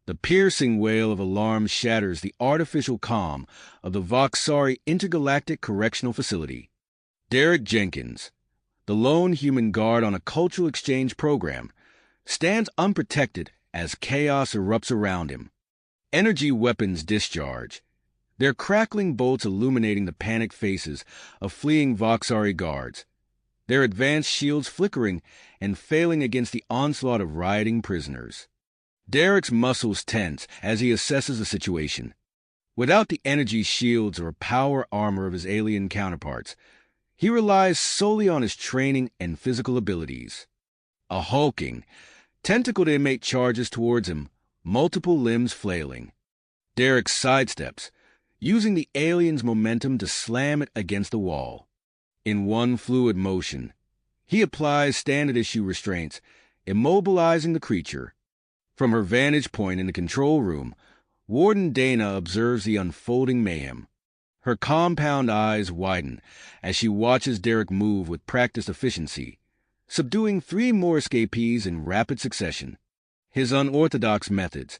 The piercing wail of alarm shatters the artificial calm of the Voxari Intergalactic Correctional Facility. Derek Jenkins, the lone human guard on a cultural exchange program, stands unprotected as chaos erupts around him. Energy weapons discharge, their crackling bolts illuminating the panicked faces of fleeing Voxari guards, their advanced shields flickering and failing against the onslaught of rioting prisoners. Derek's muscles tense as he assesses the situation. Without the energy shields or power armor of his alien counterparts, he relies solely on his training and physical abilities. A hulking, tentacled inmate charges towards him, multiple limbs flailing. Derek sidesteps, using the alien's momentum to slam it against the wall. In one fluid motion, he applies standard-issue restraints, immobilizing the creature. From her vantage point in the control room, Warden Dana observes the unfolding mayhem. Her compound eyes widen as she watches Derek move with practiced efficiency, subduing 3 more escapees in rapid succession. His unorthodox methods,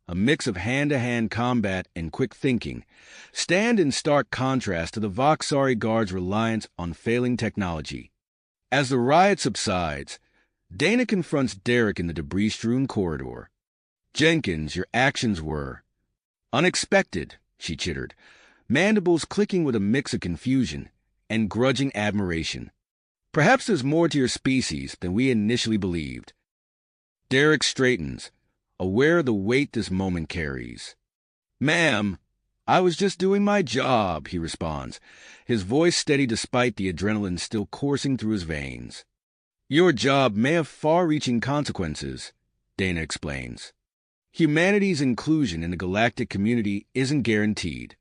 a mix of hand-to-hand combat and quick thinking, stand in stark contrast to the Voxari Guard's reliance on failing technology. As the riot subsides, Dana confronts Derek in the debris-strewn corridor. "Jenkins, your actions were unexpected," she chittered, mandibles clicking with a mix of confusion and grudging admiration. "Perhaps there's more to your species than we initially believed." Derek straightens, aware of the weight this moment carries. "Ma'am, I was just doing my job," he responds, his voice steady despite the adrenaline still coursing through his veins. "Your job may have far-reaching consequences," Dana explains. "Humanity's inclusion in the galactic community isn't guaranteed.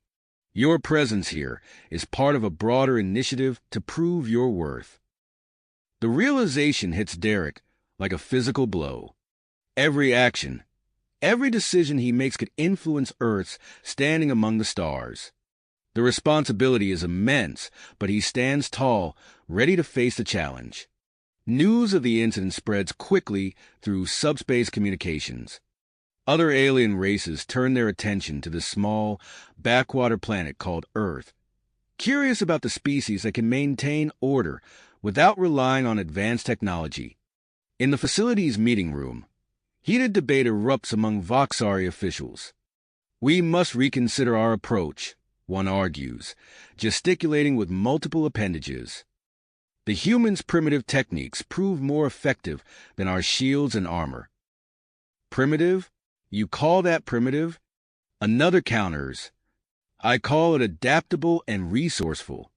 Your presence here is part of a broader initiative to prove your worth." The realization hits Derek like a physical blow. Every action, every decision he makes could influence Earth's standing among the stars. The responsibility is immense, but he stands tall, ready to face the challenge. News of the incident spreads quickly through subspace communications. Other alien races turn their attention to this small, backwater planet called Earth, curious about the species that can maintain order without relying on advanced technology. In the facility's meeting room, heated debate erupts among Voxari officials. "We must reconsider our approach," one argues, gesticulating with multiple appendages. "The humans' primitive techniques prove more effective than our shields and armor." "Primitive? You call that primitive?" Another counters, "I call it adaptable and resourceful."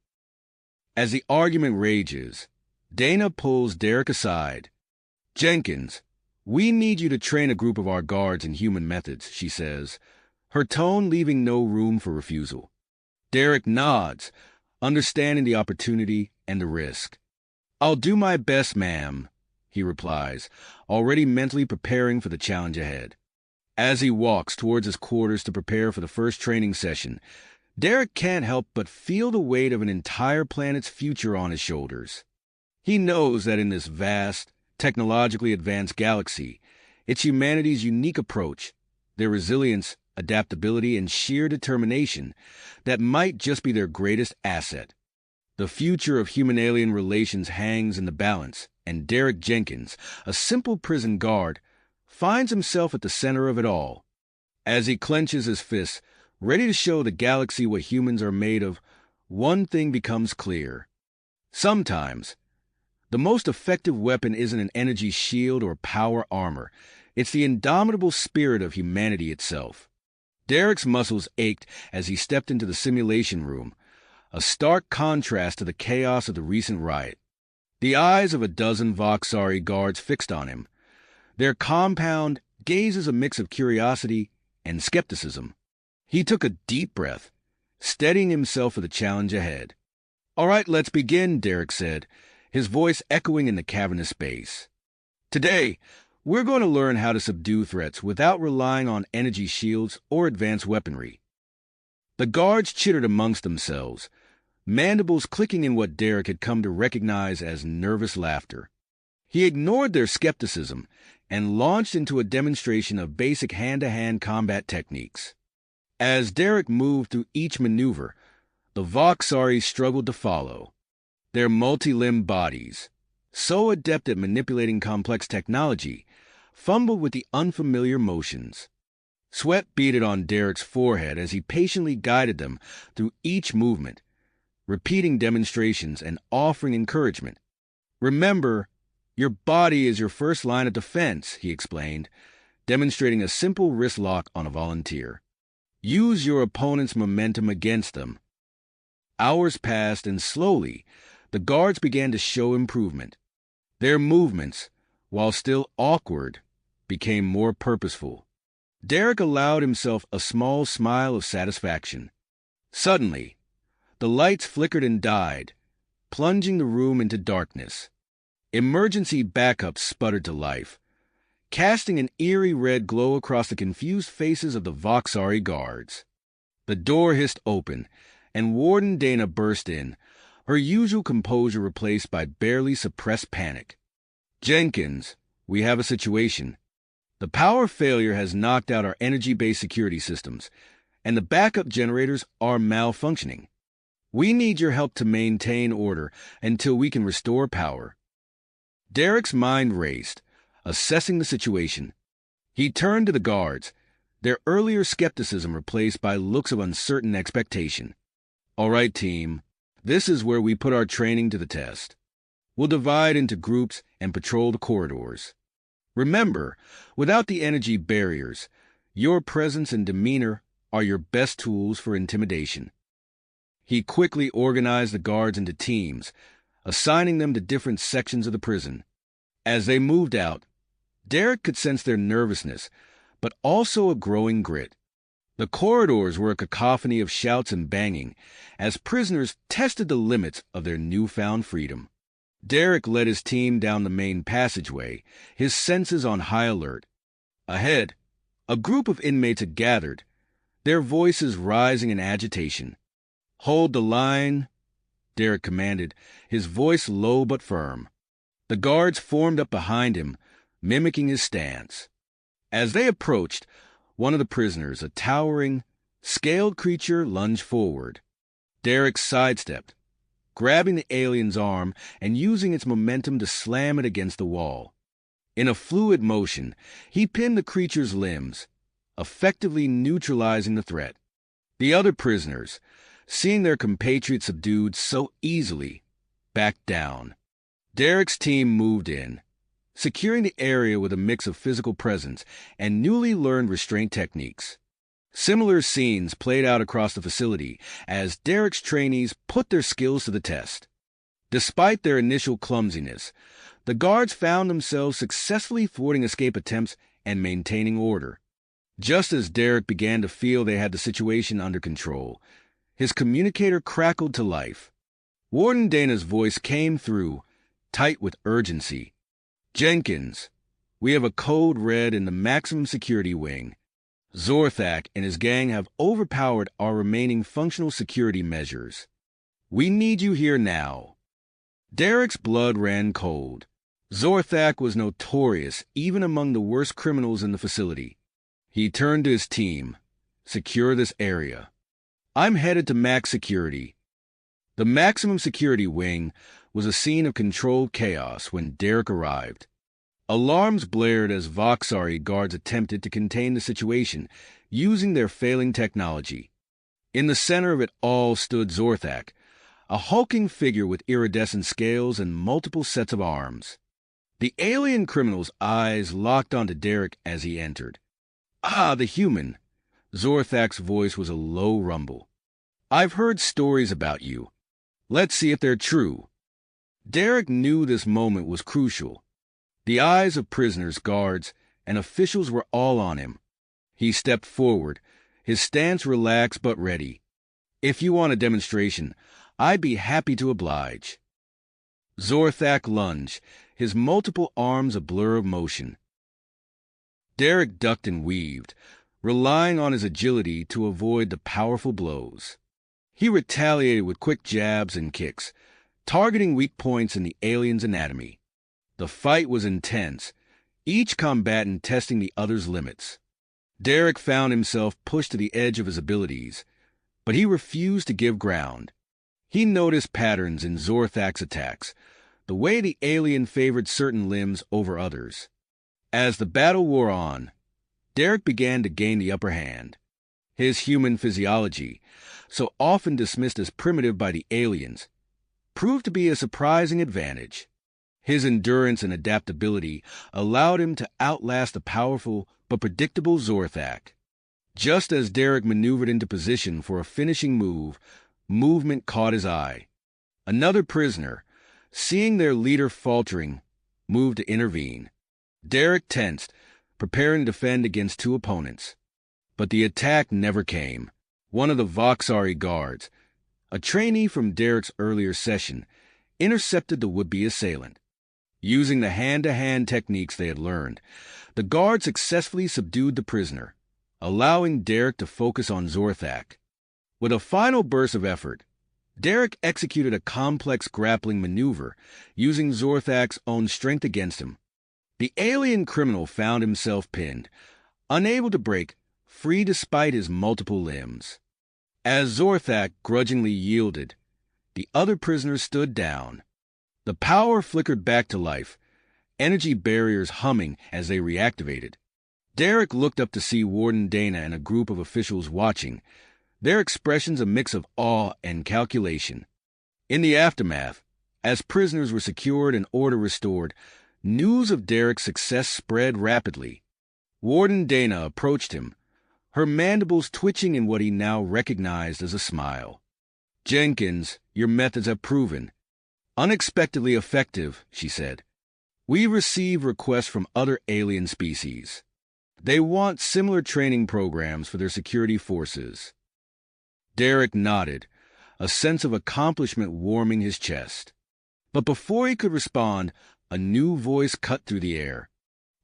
As the argument rages, Dana pulls Derek aside. "Jenkins, we need you to train a group of our guards in human methods," she says, her tone leaving no room for refusal. Derek nods, understanding the opportunity and the risk. "I'll do my best, ma'am," he replies, already mentally preparing for the challenge ahead. As he walks towards his quarters to prepare for the first training session, Derek can't help but feel the weight of an entire planet's future on his shoulders. He knows that in this vast, technologically advanced galaxy, it's humanity's unique approach, their resilience, adaptability, and sheer determination that might just be their greatest asset. The future of human-alien relations hangs in the balance, and Derek Jenkins, a simple prison guard, finds himself at the center of it all. As he clenches his fists, ready to show the galaxy what humans are made of, one thing becomes clear. Sometimes, the most effective weapon isn't an energy shield or power armor. It's the indomitable spirit of humanity itself. Derek's muscles ached as he stepped into the simulation room, a stark contrast to the chaos of the recent riot. The eyes of a dozen Voxari guards fixed on him. Their compound gaze is a mix of curiosity and skepticism. He took a deep breath, steadying himself for the challenge ahead. "All right, let's begin," Derek said, his voice echoing in the cavernous space. "Today, we're going to learn how to subdue threats without relying on energy shields or advanced weaponry." The guards chittered amongst themselves, mandibles clicking in what Derek had come to recognize as nervous laughter. He ignored their skepticism and launched into a demonstration of basic hand-to-hand combat techniques. As Derek moved through each maneuver, the Voxari struggled to follow. Their multi-limbed bodies, so adept at manipulating complex technology, fumbled with the unfamiliar motions. Sweat beaded on Derek's forehead as he patiently guided them through each movement, repeating demonstrations and offering encouragement. "Remember, your body is your first line of defense," he explained, demonstrating a simple wrist lock on a volunteer. "Use your opponent's momentum against them." Hours passed, and slowly, the guards began to show improvement. Their movements, while still awkward, became more purposeful. Derek allowed himself a small smile of satisfaction. Suddenly, the lights flickered and died, plunging the room into darkness. Emergency backups sputtered to life, casting an eerie red glow across the confused faces of the Voxari guards. The door hissed open, and Warden Dana burst in, her usual composure replaced by barely suppressed panic. "Jenkins, we have a situation. The power failure has knocked out our energy-based security systems, and the backup generators are malfunctioning. We need your help to maintain order until we can restore power." Derek's mind raced, assessing the situation. He turned to the guards, their earlier skepticism replaced by looks of uncertain expectation. "All right, team. This is where we put our training to the test. We'll divide into groups and patrol the corridors. Remember, without the energy barriers, your presence and demeanor are your best tools for intimidation." He quickly organized the guards into teams, assigning them to different sections of the prison. As they moved out, Derek could sense their nervousness, but also a growing grit. The corridors were a cacophony of shouts and banging as prisoners tested the limits of their newfound freedom. Derek led his team down the main passageway, his senses on high alert. Ahead, a group of inmates had gathered, their voices rising in agitation. "Hold the line," Derek commanded, his voice low but firm. The guards formed up behind him, mimicking his stance. As they approached, one of the prisoners, a towering, scaled creature, lunged forward. Derek sidestepped, grabbing the alien's arm and using its momentum to slam it against the wall. In a fluid motion, he pinned the creature's limbs, effectively neutralizing the threat. The other prisoners, seeing their compatriot subdued so easily, backed down. Derek's team moved in, securing the area with a mix of physical presence and newly learned restraint techniques. Similar scenes played out across the facility as Derek's trainees put their skills to the test. Despite their initial clumsiness, the guards found themselves successfully thwarting escape attempts and maintaining order. Just as Derek began to feel they had the situation under control, his communicator crackled to life. Warden Dana's voice came through, tight with urgency. "Jenkins, we have a code red in the maximum security wing. Zorthak and his gang have overpowered our remaining functional security measures. We need you here now." Derek's blood ran cold. Zorthak was notorious even among the worst criminals in the facility. He turned to his team. "Secure this area. I'm headed to max security." The maximum security wing was a scene of controlled chaos when Derek arrived. Alarms blared as Voxari guards attempted to contain the situation using their failing technology. In the center of it all stood Zorthak, a hulking figure with iridescent scales and multiple sets of arms. The alien criminal's eyes locked onto Derek as he entered. "Ah, the human." Zorthak's voice was a low rumble. "I've heard stories about you. Let's see if they're true." Derek knew this moment was crucial. The eyes of prisoners, guards, and officials were all on him. He stepped forward, his stance relaxed but ready. "If you want a demonstration, I'd be happy to oblige." Zorthak lunged, his multiple arms a blur of motion. Derek ducked and weaved, relying on his agility to avoid the powerful blows. He retaliated with quick jabs and kicks, targeting weak points in the alien's anatomy. The fight was intense, each combatant testing the other's limits. Derek found himself pushed to the edge of his abilities, but he refused to give ground. He noticed patterns in Zorthak's attacks, the way the alien favored certain limbs over others. As the battle wore on, Derek began to gain the upper hand. His human physiology, so often dismissed as primitive by the aliens, proved to be a surprising advantage. His endurance and adaptability allowed him to outlast the powerful but predictable Zorthak. Just as Derek maneuvered into position for a finishing move, movement caught his eye. Another prisoner, seeing their leader faltering, moved to intervene. Derek tensed, preparing to defend against two opponents. But the attack never came. One of the Voxari guards, a trainee from Derek's earlier session, intercepted the would-be assailant. Using the hand-to-hand techniques they had learned, the guard successfully subdued the prisoner, allowing Derek to focus on Zorthak. With a final burst of effort, Derek executed a complex grappling maneuver, using Zorthak's own strength against him. The alien criminal found himself pinned, unable to break free despite his multiple limbs. As Zorthak grudgingly yielded, the other prisoners stood down. The power flickered back to life, energy barriers humming as they reactivated. Derek looked up to see Warden Dana and a group of officials watching, their expressions a mix of awe and calculation. In the aftermath, as prisoners were secured and order restored, news of Derek's success spread rapidly. Warden Dana approached him, her mandibles twitching in what he now recognized as a smile. "Jenkins, your methods have proven unexpectedly effective," she said. "We receive requests from other alien species. They want similar training programs for their security forces." Derek nodded, a sense of accomplishment warming his chest. But before he could respond, a new voice cut through the air.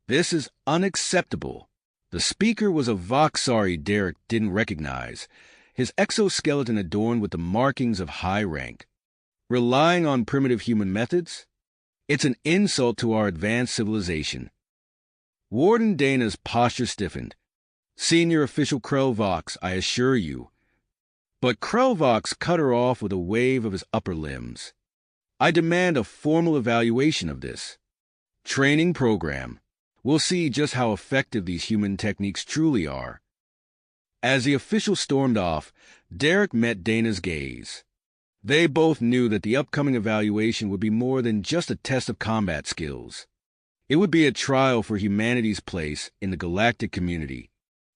"This is unacceptable." The speaker was a Voxari Derek didn't recognize, his exoskeleton adorned with the markings of high rank. "Relying on primitive human methods? It's an insult to our advanced civilization." Warden Dana's posture stiffened. "Senior Official Krellvox, I assure you." But Krellvox cut her off with a wave of his upper limbs. "I demand a formal evaluation of this training program. We'll see just how effective these human techniques truly are." As the official stormed off, Derek met Dana's gaze. They both knew that the upcoming evaluation would be more than just a test of combat skills. It would be a trial for humanity's place in the galactic community.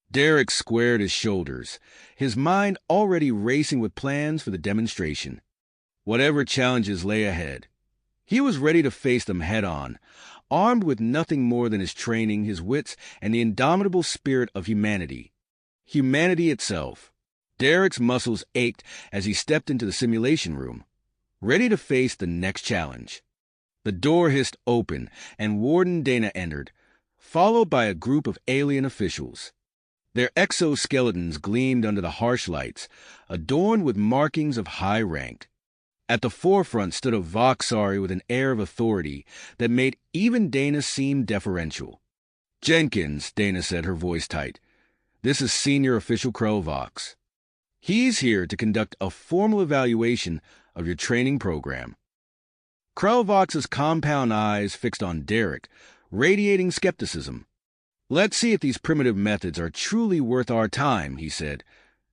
Derek squared his shoulders, his mind already racing with plans for the demonstration. Whatever challenges lay ahead, he was ready to face them head-on, armed with nothing more than his training, his wits, and the indomitable spirit of humanity. Humanity itself. Derek's muscles ached as he stepped into the simulation room, ready to face the next challenge. The door hissed open, and Warden Dana entered, followed by a group of alien officials. Their exoskeletons gleamed under the harsh lights, adorned with markings of high rank. At the forefront stood a Voxari with an air of authority that made even Dana seem deferential. "Jenkins," Dana said, her voice tight. "This is Senior Official Krellvox. He's here to conduct a formal evaluation of your training program." Krellvox's compound eyes fixed on Derek, radiating skepticism. "Let's see if these primitive methods are truly worth our time," he said,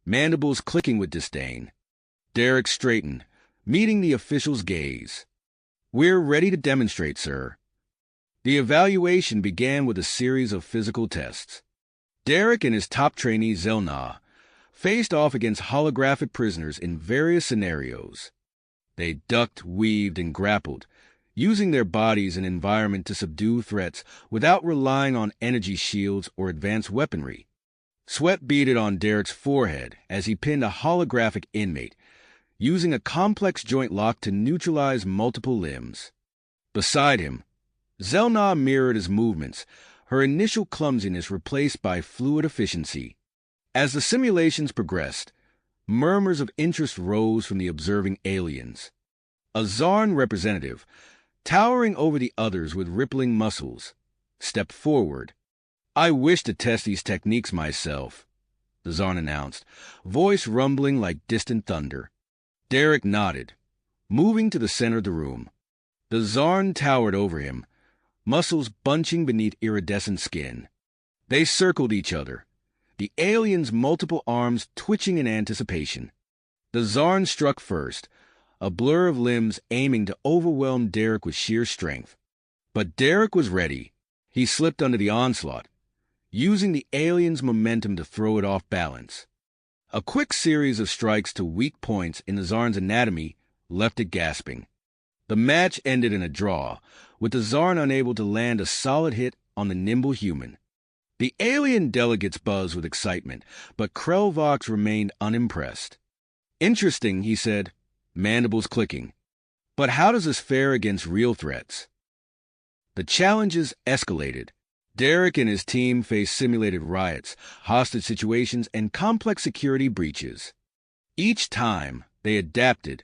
mandibles clicking with disdain. Derek straightened, meeting the official's gaze. "We're ready to demonstrate, sir." The evaluation began with a series of physical tests. Derek and his top trainee, Zelna, faced off against holographic prisoners in various scenarios. They ducked, weaved, and grappled, using their bodies and environment to subdue threats without relying on energy shields or advanced weaponry. Sweat beaded on Derek's forehead as he pinned a holographic inmate, using a complex joint lock to neutralize multiple limbs. Beside him, Zelna mirrored his movements, her initial clumsiness replaced by fluid efficiency. As the simulations progressed, murmurs of interest rose from the observing aliens. A Zarn representative, towering over the others with rippling muscles, stepped forward. "I wish to test these techniques myself," the Zarn announced, voice rumbling like distant thunder. Derek nodded, moving to the center of the room. The Zarn towered over him, muscles bunching beneath iridescent skin. They circled each other, the alien's multiple arms twitching in anticipation. The Zarn struck first, a blur of limbs aiming to overwhelm Derek with sheer strength. But Derek was ready. He slipped under the onslaught, using the alien's momentum to throw it off balance. A quick series of strikes to weak points in the Zarn's anatomy left it gasping. The match ended in a draw, with the Zarn unable to land a solid hit on the nimble human. The alien delegates buzzed with excitement, but Krell remained unimpressed. "Interesting," he said, mandibles clicking. "But how does this fare against real threats?" The challenges escalated. Derek and his team faced simulated riots, hostage situations, and complex security breaches. Each time, they adapted,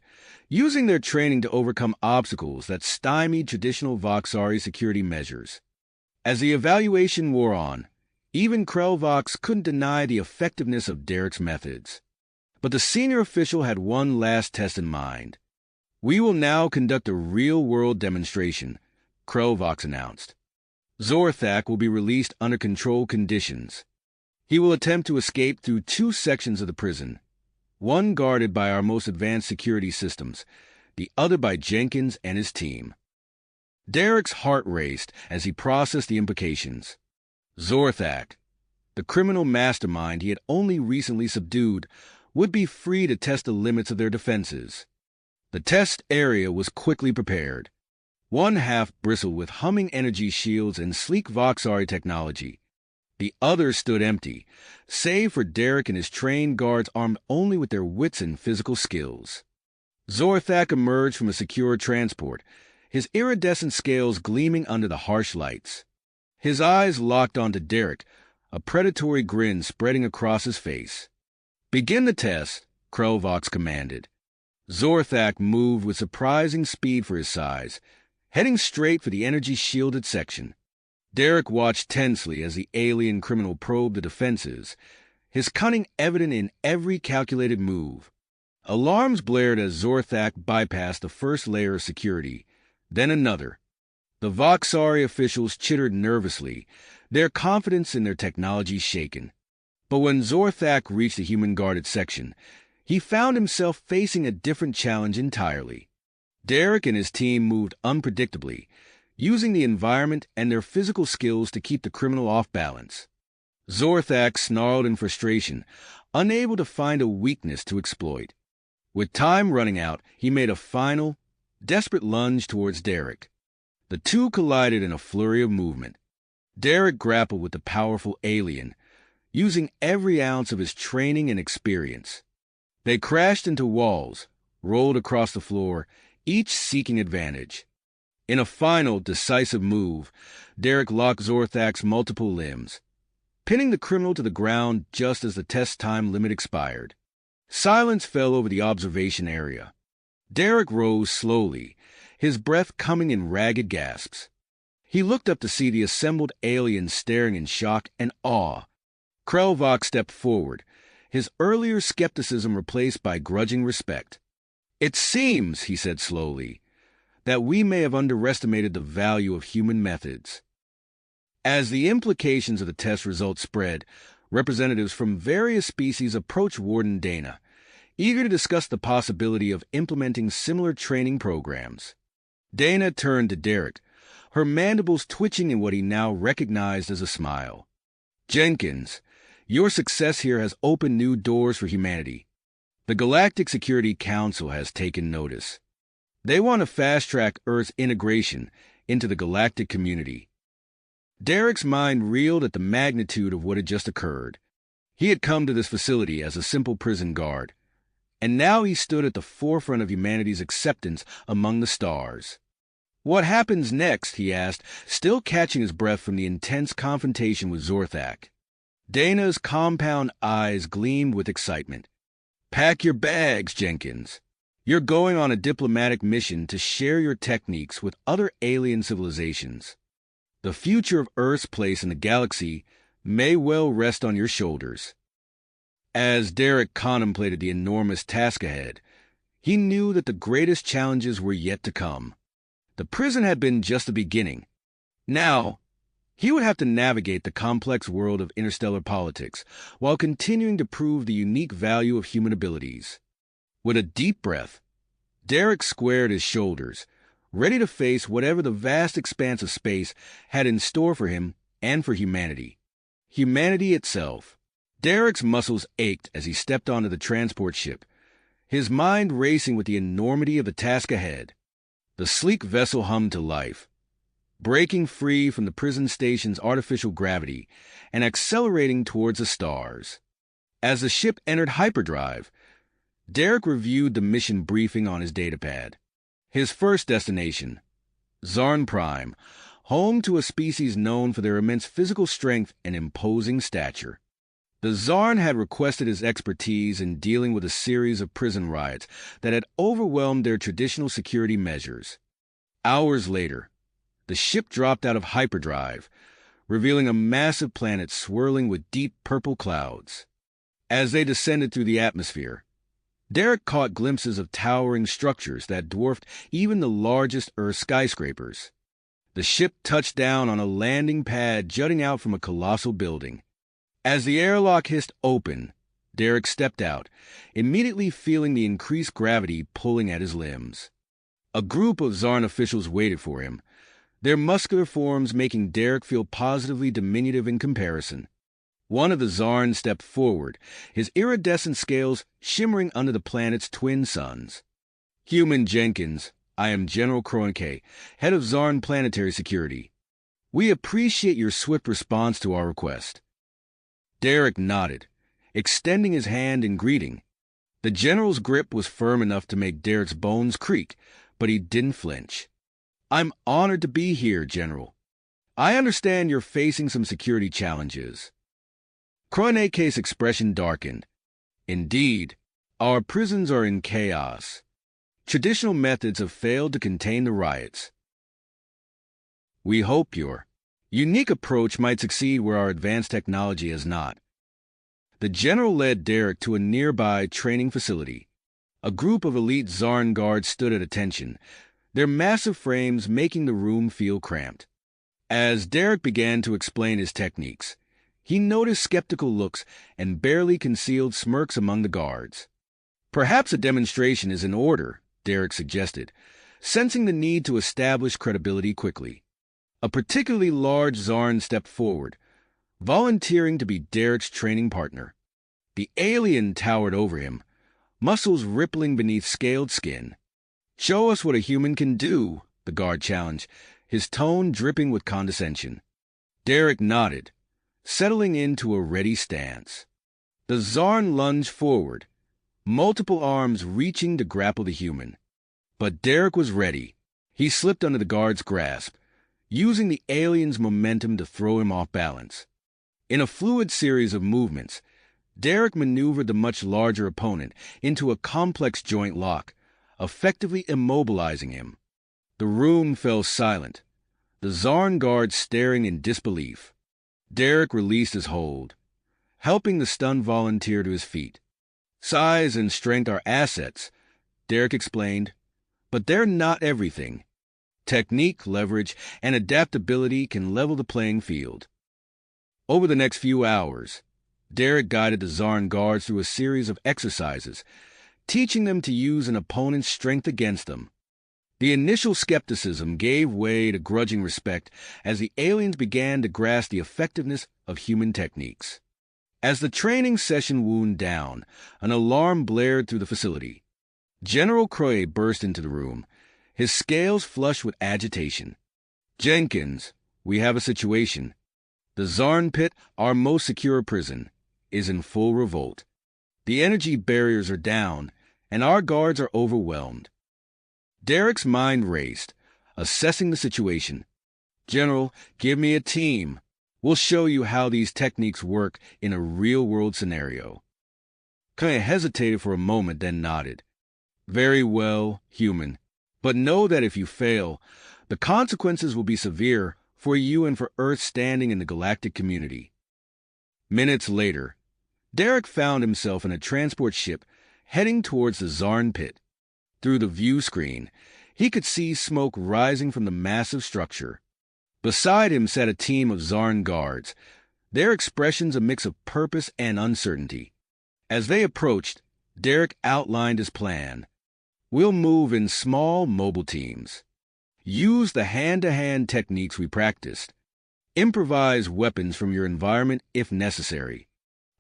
using their training to overcome obstacles that stymied traditional Voxari security measures. As the evaluation wore on, even Krell couldn't deny the effectiveness of Derek's methods. But the senior official had one last test in mind. "We will now conduct a real-world demonstration," Krell announced. "Zorthak will be released under controlled conditions. He will attempt to escape through 2 sections of the prison, one guarded by our most advanced security systems, the other by Jenkins and his team." Derek's heart raced as he processed the implications. Zorthak, the criminal mastermind he had only recently subdued, would be free to test the limits of their defenses. The test area was quickly prepared. One half bristled with humming energy shields and sleek Voxari technology. The other stood empty, save for Derek and his trained guards armed only with their wits and physical skills. Zorthak emerged from a secure transport, his iridescent scales gleaming under the harsh lights. His eyes locked onto Derek, a predatory grin spreading across his face. "Begin the test," Krell commanded. Zorthak moved with surprising speed for his size, heading straight for the energy-shielded section. Derek watched tensely as the alien criminal probed the defenses, his cunning evident in every calculated move. Alarms blared as Zorthak bypassed the first layer of security, then another. The Voxari officials chittered nervously, their confidence in their technology shaken. But when Zorthak reached the human-guarded section, he found himself facing a different challenge entirely. Derek and his team moved unpredictably, using the environment and their physical skills to keep the criminal off balance. Zorthak snarled in frustration, unable to find a weakness to exploit. With time running out, he made a final, desperate lunge towards Derek. The two collided in a flurry of movement. Derek grappled with the powerful alien, using every ounce of his training and experience. They crashed into walls, rolled across the floor, each seeking advantage. In a final, decisive move, Derek locked Zorthak's multiple limbs, pinning the criminal to the ground just as the test time limit expired. Silence fell over the observation area. Derek rose slowly, his breath coming in ragged gasps. He looked up to see the assembled aliens staring in shock and awe. Krell stepped forward, his earlier skepticism replaced by grudging respect. "It seems," he said slowly, "that we may have underestimated the value of human methods." As the implications of the test results spread, representatives from various species approached Warden Dana, eager to discuss the possibility of implementing similar training programs. Dana turned to Derek, her mandibles twitching in what he now recognized as a smile. "Jenkins, your success here has opened new doors for humanity. The Galactic Security Council has taken notice. They want to fast-track Earth's integration into the galactic community." Derek's mind reeled at the magnitude of what had just occurred. He had come to this facility as a simple prison guard, and now he stood at the forefront of humanity's acceptance among the stars. "What happens next?" he asked, still catching his breath from the intense confrontation with Zorthak. Dana's compound eyes gleamed with excitement. "Pack your bags, Jenkins. You're going on a diplomatic mission to share your techniques with other alien civilizations. The future of Earth's place in the galaxy may well rest on your shoulders. As Derek contemplated the enormous task ahead, he knew that the greatest challenges were yet to come. The prison had been just the beginning. Now, he would have to navigate the complex world of interstellar politics while continuing to prove the unique value of human abilities. With a deep breath, Derek squared his shoulders, ready to face whatever the vast expanse of space had in store for him and for humanity. Humanity itself. Derek's muscles ached as he stepped onto the transport ship, his mind racing with the enormity of the task ahead. The sleek vessel hummed to life, breaking free from the prison station's artificial gravity and accelerating towards the stars. As the ship entered hyperdrive, Derek reviewed the mission briefing on his datapad. His first destination, Zarn Prime, home to a species known for their immense physical strength and imposing stature. The Zarn had requested his expertise in dealing with a series of prison riots that had overwhelmed their traditional security measures. Hours later, the ship dropped out of hyperdrive, revealing a massive planet swirling with deep purple clouds. As they descended through the atmosphere, Derek caught glimpses of towering structures that dwarfed even the largest Earth skyscrapers. The ship touched down on a landing pad jutting out from a colossal building. As the airlock hissed open, Derek stepped out, immediately feeling the increased gravity pulling at his limbs. A group of Zarn officials waited for him, their muscular forms making Derek feel positively diminutive in comparison. One of the Zarn stepped forward, his iridescent scales shimmering under the planet's twin suns. "Human Jenkins, I am General Kroenke, head of Zarn Planetary Security. We appreciate your swift response to our request." Derek nodded, extending his hand in greeting. The general's grip was firm enough to make Derek's bones creak, but he didn't flinch. "I'm honored to be here, General. I understand you're facing some security challenges." Kroenke's expression darkened. "Indeed, our prisons are in chaos. Traditional methods have failed to contain the riots. We hope your unique approach might succeed where our advanced technology has not." The general led Derek to a nearby training facility. A group of elite Zarn guards stood at attention, their massive frames making the room feel cramped. As Derek began to explain his techniques, he noticed skeptical looks and barely concealed smirks among the guards. "Perhaps a demonstration is in order," Derek suggested, sensing the need to establish credibility quickly. A particularly large Zarn stepped forward, volunteering to be Derek's training partner. The alien towered over him, muscles rippling beneath scaled skin. "Show us what a human can do," the guard challenged, his tone dripping with condescension. Derek nodded, settling into a ready stance. The Zarn lunged forward, multiple arms reaching to grapple the human. But Derek was ready. He slipped under the guard's grasp, using the alien's momentum to throw him off balance. In a fluid series of movements, Derek maneuvered the much larger opponent into a complex joint lock, effectively immobilizing him. The room fell silent, the Zarn guard staring in disbelief. Derek released his hold, helping the stunned volunteer to his feet. "Size and strength are assets," Derek explained, "but they're not everything. Technique, leverage, and adaptability can level the playing field." Over the next few hours, Derek guided the Zarn guards through a series of exercises, teaching them to use an opponent's strength against them. The initial skepticism gave way to grudging respect as the aliens began to grasp the effectiveness of human techniques. As the training session wound down, an alarm blared through the facility. General Croy burst into the room, his scales flushed with agitation. "Jenkins, we have a situation. The Zarn Pit, our most secure prison, is in full revolt. The energy barriers are down, and our guards are overwhelmed." Derek's mind raced, assessing the situation. "General, give me a team. We'll show you how these techniques work in a real-world scenario." Croy hesitated for a moment, then nodded. Very well, human. But know that if you fail, the consequences will be severe for you and for Earth's standing in the galactic community. Minutes later, Derek found himself in a transport ship heading towards the Zarn pit. Through the view screen, he could see smoke rising from the massive structure. Beside him sat a team of Zarn guards, their expressions a mix of purpose and uncertainty. As they approached, Derek outlined his plan. We'll move in small, mobile teams. Use the hand-to-hand techniques we practiced. Improvise weapons from your environment if necessary.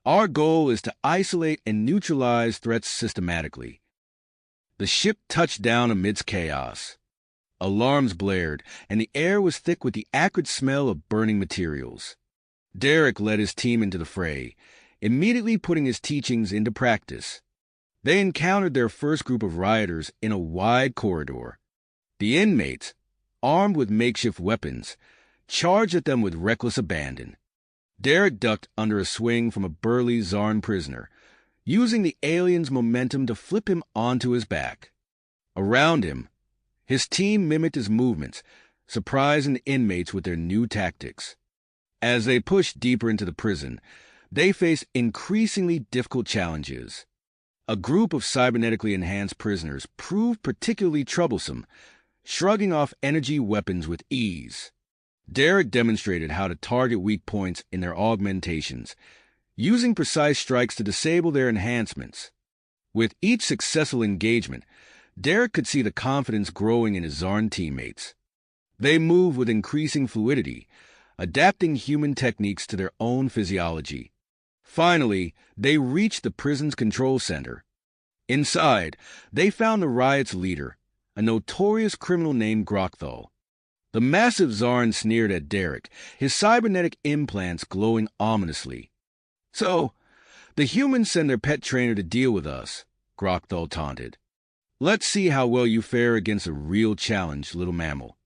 Our goal is to isolate and neutralize threats systematically. The ship touched down amidst chaos. Alarms blared, and the air was thick with the acrid smell of burning materials. Derek led his team into the fray, immediately putting his teachings into practice. They encountered their first group of rioters in a wide corridor. The inmates, armed with makeshift weapons, charged at them with reckless abandon. Derek ducked under a swing from a burly Zarn prisoner, using the alien's momentum to flip him onto his back. Around him, his team mimicked his movements, surprising the inmates with their new tactics. As they pushed deeper into the prison, they faced increasingly difficult challenges. A group of cybernetically enhanced prisoners proved particularly troublesome, shrugging off energy weapons with ease. Derek demonstrated how to target weak points in their augmentations, using precise strikes to disable their enhancements. With each successful engagement, Derek could see the confidence growing in his Zarn teammates. They moved with increasing fluidity, adapting human techniques to their own physiology. Finally, they reached the prison's control center. Inside, they found the riot's leader, a notorious criminal named Grokthal. The massive Zarn sneered at Derek, his cybernetic implants glowing ominously. "So, the humans send their pet trainer to deal with us," Grokthal taunted. "Let's see how well you fare against a real challenge, little mammal."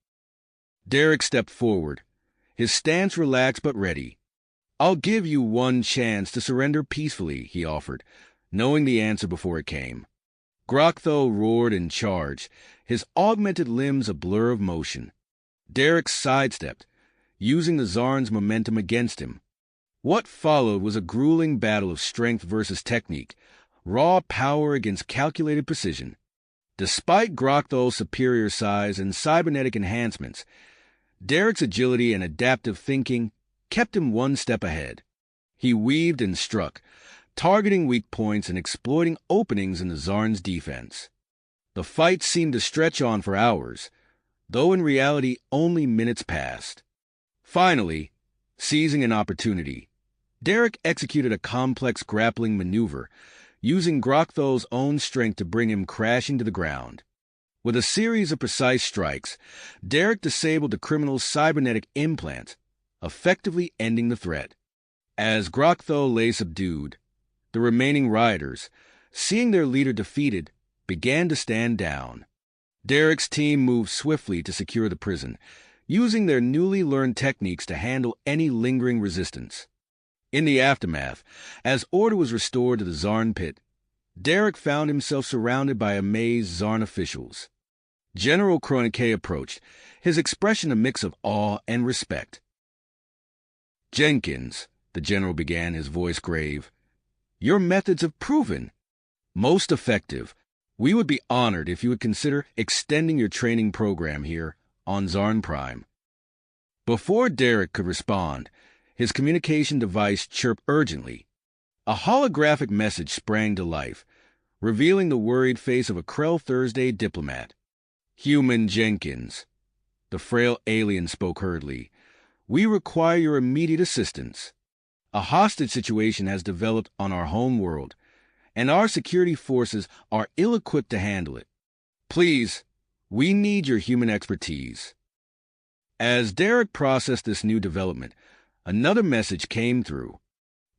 Derek stepped forward, his stance relaxed but ready. "I'll give you one chance to surrender peacefully," he offered, knowing the answer before it came. Grokthal roared and charged, his augmented limbs a blur of motion. Derek sidestepped, using the Zarn's momentum against him. What followed was a grueling battle of strength versus technique, raw power against calculated precision. Despite Grokthal's superior size and cybernetic enhancements, Derek's agility and adaptive thinking kept him one step ahead. He weaved and struck, targeting weak points and exploiting openings in the Zarn's defense. The fight seemed to stretch on for hours, though in reality only minutes passed. Finally, seizing an opportunity, Derek executed a complex grappling maneuver, using Grokthal's own strength to bring him crashing to the ground. With a series of precise strikes, Derek disabled the criminal's cybernetic implants, effectively ending the threat. As Grokthal lay subdued, the remaining rioters, seeing their leader defeated, began to stand down. Derek's team moved swiftly to secure the prison, using their newly learned techniques to handle any lingering resistance. In the aftermath, as order was restored to the Zarn pit, Derek found himself surrounded by amazed Zarn officials. General Chronique approached, his expression a mix of awe and respect. "Jenkins," the general began, his voice grave, "your methods have proven most effective. We would be honored if you would consider extending your training program here on Zarn Prime." Before Derek could respond, his communication device chirped urgently. A holographic message sprang to life, revealing the worried face of a Krell Thursday diplomat. "Human Jenkins," the frail alien spoke hurriedly, "we require your immediate assistance. A hostage situation has developed on our home world, and our security forces are ill-equipped to handle it. Please, we need your human expertise." As Derek processed this new development, another message came through.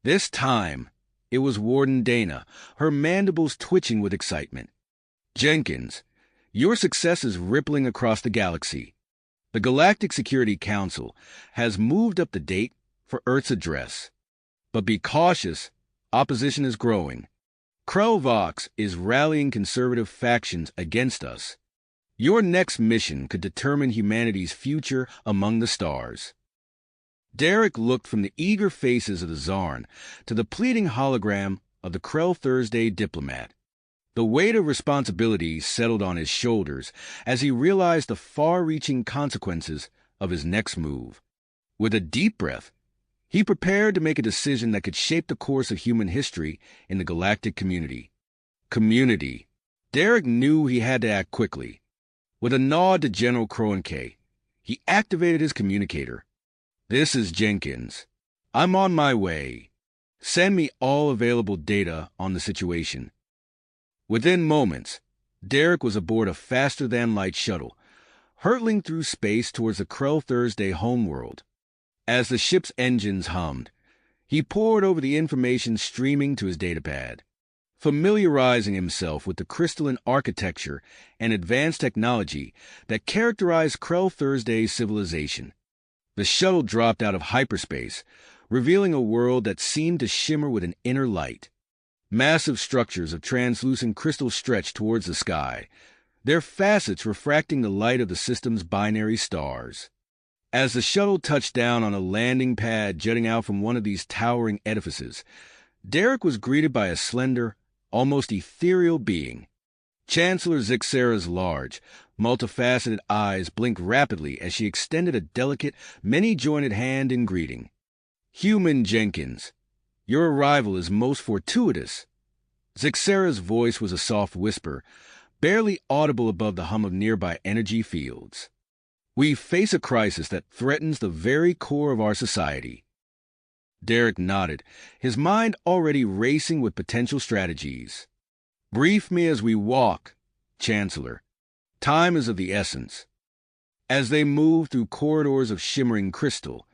This time, it was Warden Dana, her mandibles twitching with excitement. "Jenkins, your success is rippling across the galaxy. The Galactic Security Council has moved up the date for Earth's address. But be cautious, opposition is growing. Vox is rallying conservative factions against us. Your next mission could determine humanity's future among the stars." Derek looked from the eager faces of the Zarn to the pleading hologram of the Krell Thursday diplomat. The weight of responsibility settled on his shoulders as he realized the far-reaching consequences of his next move. With a deep breath, he prepared to make a decision that could shape the course of human history in the galactic community. Derek knew he had to act quickly. With a nod to General Kroenke, he activated his communicator. "This is Jenkins. I'm on my way. Send me all available data on the situation." Within moments, Derek was aboard a faster-than-light shuttle, hurtling through space towards the Krell Thursday homeworld. As the ship's engines hummed, he pored over the information streaming to his datapad, familiarizing himself with the crystalline architecture and advanced technology that characterized Krell Thursday's civilization. The shuttle dropped out of hyperspace, revealing a world that seemed to shimmer with an inner light. Massive structures of translucent crystal stretched towards the sky, their facets refracting the light of the system's binary stars. As the shuttle touched down on a landing pad jutting out from one of these towering edifices, Derek was greeted by a slender, almost ethereal being. Chancellor Zixera's large, multifaceted eyes blinked rapidly as she extended a delicate, many-jointed hand in greeting. "Human Jenkins, your arrival is most fortuitous." Zixera's voice was a soft whisper, barely audible above the hum of nearby energy fields. "We face a crisis that threatens the very core of our society." Derek nodded, his mind already racing with potential strategies. "Brief me as we walk, Chancellor. Time is of the essence." As they moved through corridors of shimmering crystal,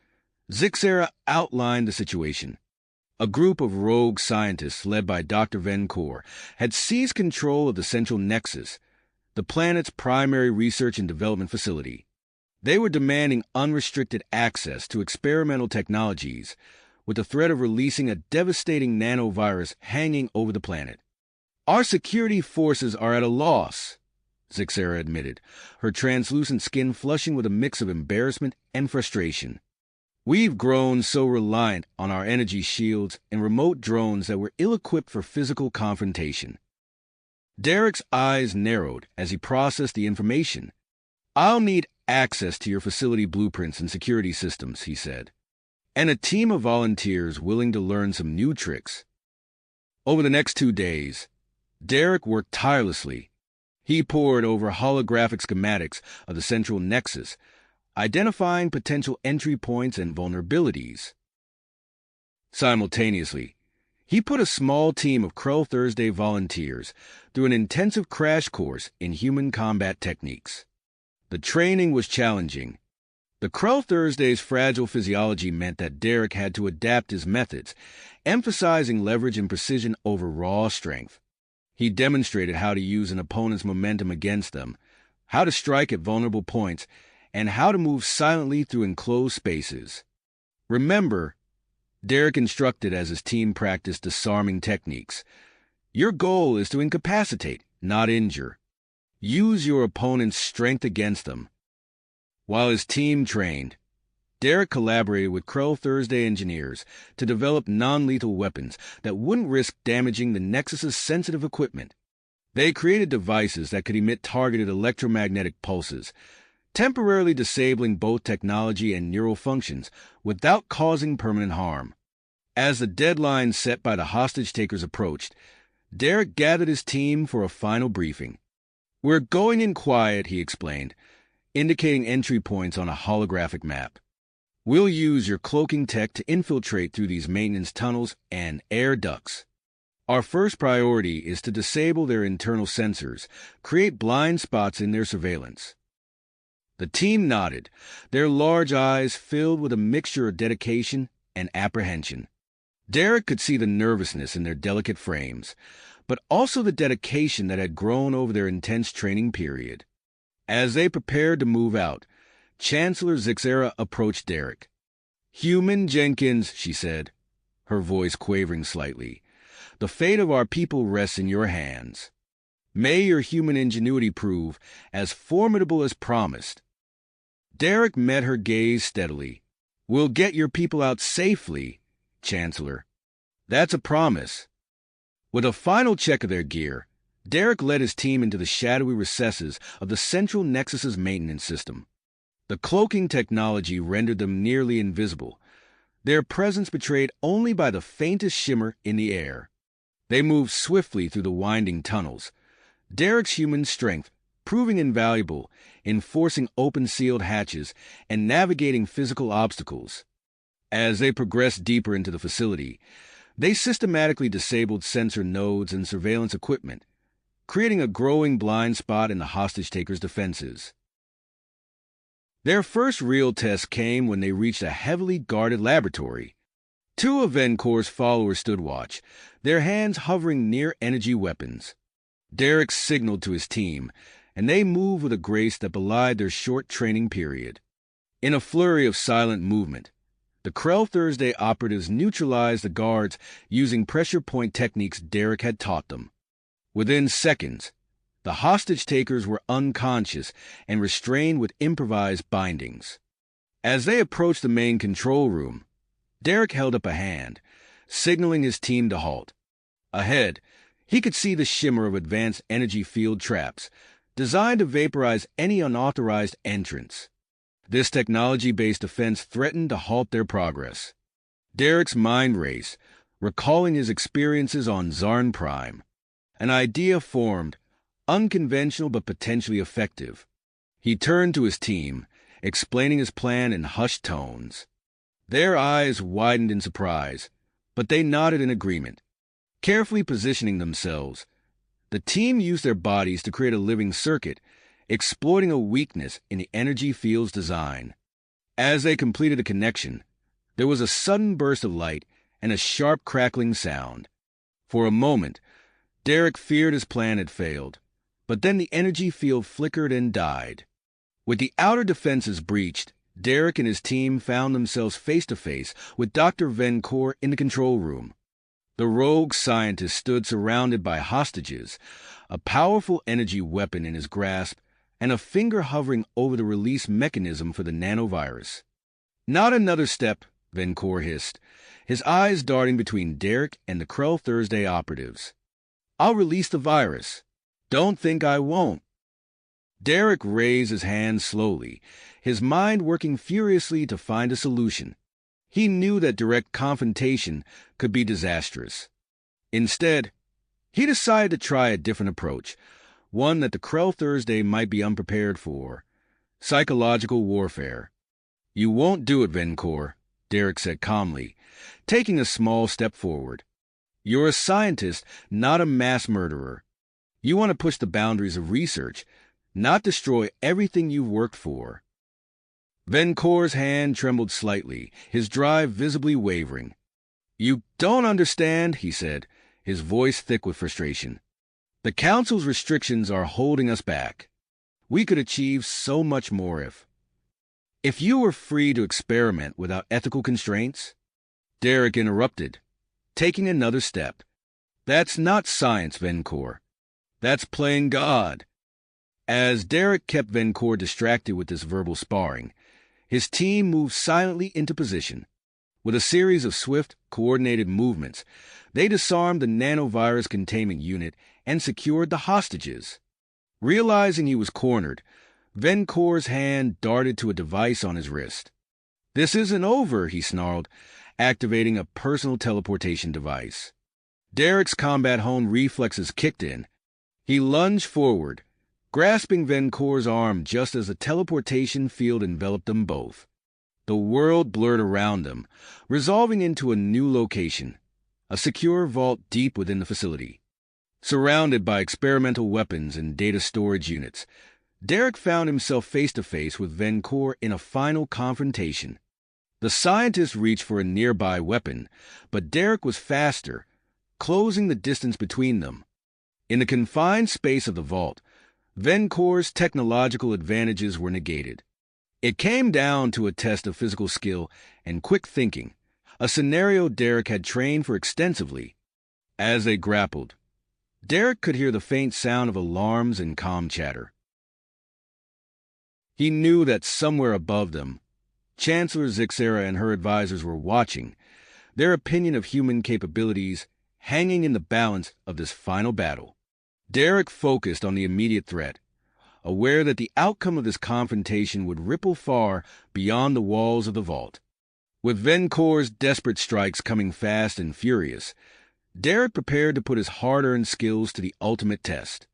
Zixera outlined the situation. A group of rogue scientists led by Dr. Venkor had seized control of the Central Nexus, the planet's primary research and development facility. They were demanding unrestricted access to experimental technologies, with the threat of releasing a devastating nanovirus hanging over the planet. "Our security forces are at a loss," Zixera admitted, her translucent skin flushing with a mix of embarrassment and frustration. "We've grown so reliant on our energy shields and remote drones that we're ill-equipped for physical confrontation." Derek's eyes narrowed as he processed the information. "I'll need access to your facility blueprints and security systems," he said, "and a team of volunteers willing to learn some new tricks." Over the next 2 days, Derek worked tirelessly. He pored over holographic schematics of the Central Nexus, identifying potential entry points and vulnerabilities. Simultaneously, he put a small team of Krell Thursday volunteers through an intensive crash course in human combat techniques. The training was challenging. The Krell Thursday's fragile physiology meant that Derek had to adapt his methods, emphasizing leverage and precision over raw strength. He demonstrated how to use an opponent's momentum against them, how to strike at vulnerable points, and how to move silently through enclosed spaces. "Remember," Derek instructed as his team practiced disarming techniques, "your goal is to incapacitate, not injure. Use your opponent's strength against them." While his team trained, Derek collaborated with Krell Thursday engineers to develop non-lethal weapons that wouldn't risk damaging the Nexus's sensitive equipment. They created devices that could emit targeted electromagnetic pulses, temporarily disabling both technology and neural functions without causing permanent harm. As the deadline set by the hostage-takers approached, Derek gathered his team for a final briefing. "We're going in quiet," he explained, indicating entry points on a holographic map. "We'll use your cloaking tech to infiltrate through these maintenance tunnels and air ducts. Our first priority is to disable their internal sensors, create blind spots in their surveillance." The team nodded, their large eyes filled with a mixture of dedication and apprehension. Derek could see the nervousness in their delicate frames, but also the dedication that had grown over their intense training period. As they prepared to move out, Chancellor Zixera approached Derek. "Human Jenkins," she said, her voice quavering slightly. The fate of our people rests in your hands. May your human ingenuity prove as formidable as promised." Derek met her gaze steadily. "We'll get your people out safely, Chancellor. That's a promise." With a final check of their gear, Derek led his team into the shadowy recesses of the Central Nexus's maintenance system. The cloaking technology rendered them nearly invisible, their presence betrayed only by the faintest shimmer in the air. They moved swiftly through the winding tunnels, Derek's human strength proving invaluable in forcing open sealed hatches and navigating physical obstacles. As they progressed deeper into the facility, they systematically disabled sensor nodes and surveillance equipment, creating a growing blind spot in the hostage-takers' defenses. Their first real test came when they reached a heavily guarded laboratory. Two of Vencor's followers stood watch, their hands hovering near energy weapons. Derek signaled to his team, and they moved with a grace that belied their short training period. In a flurry of silent movement, the Krell Thursday operatives neutralized the guards using pressure point techniques Derek had taught them. Within seconds, the hostage-takers were unconscious and restrained with improvised bindings. As they approached the main control room, Derek held up a hand, signaling his team to halt. Ahead, he could see the shimmer of advanced energy field traps, designed to vaporize any unauthorized entrance. This technology-based defense threatened to halt their progress. Derek's mind raced, recalling his experiences on Zarn Prime. An idea formed, unconventional but potentially effective. He turned to his team, explaining his plan in hushed tones. Their eyes widened in surprise, but they nodded in agreement. Carefully positioning themselves, the team used their bodies to create a living circuit, exploiting a weakness in the energy field's design. As they completed a connection, there was a sudden burst of light and a sharp crackling sound. For a moment, Derek feared his plan had failed, but then the energy field flickered and died. With the outer defenses breached, Derek and his team found themselves face-to-face with Dr. Vencor in the control room. The rogue scientist stood surrounded by hostages, a powerful energy weapon in his grasp, and a finger hovering over the release mechanism for the nanovirus. "Not another step," Vencor hissed, his eyes darting between Derek and the Krell Thursday operatives. "I'll release the virus. Don't think I won't." Derek raised his hand slowly, his mind working furiously to find a solution. He knew that direct confrontation could be disastrous. Instead, he decided to try a different approach, one that the Krell Thursday might be unprepared for: psychological warfare. "You won't do it, Vencor," Derek said calmly, taking a small step forward. "You're a scientist, not a mass murderer. You want to push the boundaries of research, not destroy everything you've worked for." Vencor's hand trembled slightly, his drive visibly wavering. "You don't understand," he said, his voice thick with frustration. "The Council's restrictions are holding us back. We could achieve so much more if you were free to experiment without ethical constraints." Derek interrupted, taking another step. "That's not science, Vencor. That's playing God." As Derek kept Vencor distracted with this verbal sparring, his team moved silently into position. With a series of swift, coordinated movements, they disarmed the nanovirus containment unit and secured the hostages. Realizing he was cornered, Vencor's hand darted to a device on his wrist. "This isn't over," he snarled, activating a personal teleportation device. Derek's combat-honed reflexes kicked in. He lunged forward, grasping Vencor's arm just as the teleportation field enveloped them both. The world blurred around them, resolving into a new location, a secure vault deep within the facility. Surrounded by experimental weapons and data storage units, Derek found himself face-to-face with Vencor in a final confrontation. The scientist reached for a nearby weapon, but Derek was faster, closing the distance between them. In the confined space of the vault, Vencor's technological advantages were negated. It came down to a test of physical skill and quick thinking, a scenario Derek had trained for extensively. As they grappled, Derek could hear the faint sound of alarms and comm chatter. He knew that somewhere above them, Chancellor Zixera and her advisors were watching, their opinion of human capabilities hanging in the balance of this final battle. Derek focused on the immediate threat, aware that the outcome of this confrontation would ripple far beyond the walls of the vault. With Venkor's desperate strikes coming fast and furious, Derek prepared to put his hard-earned skills to the ultimate test.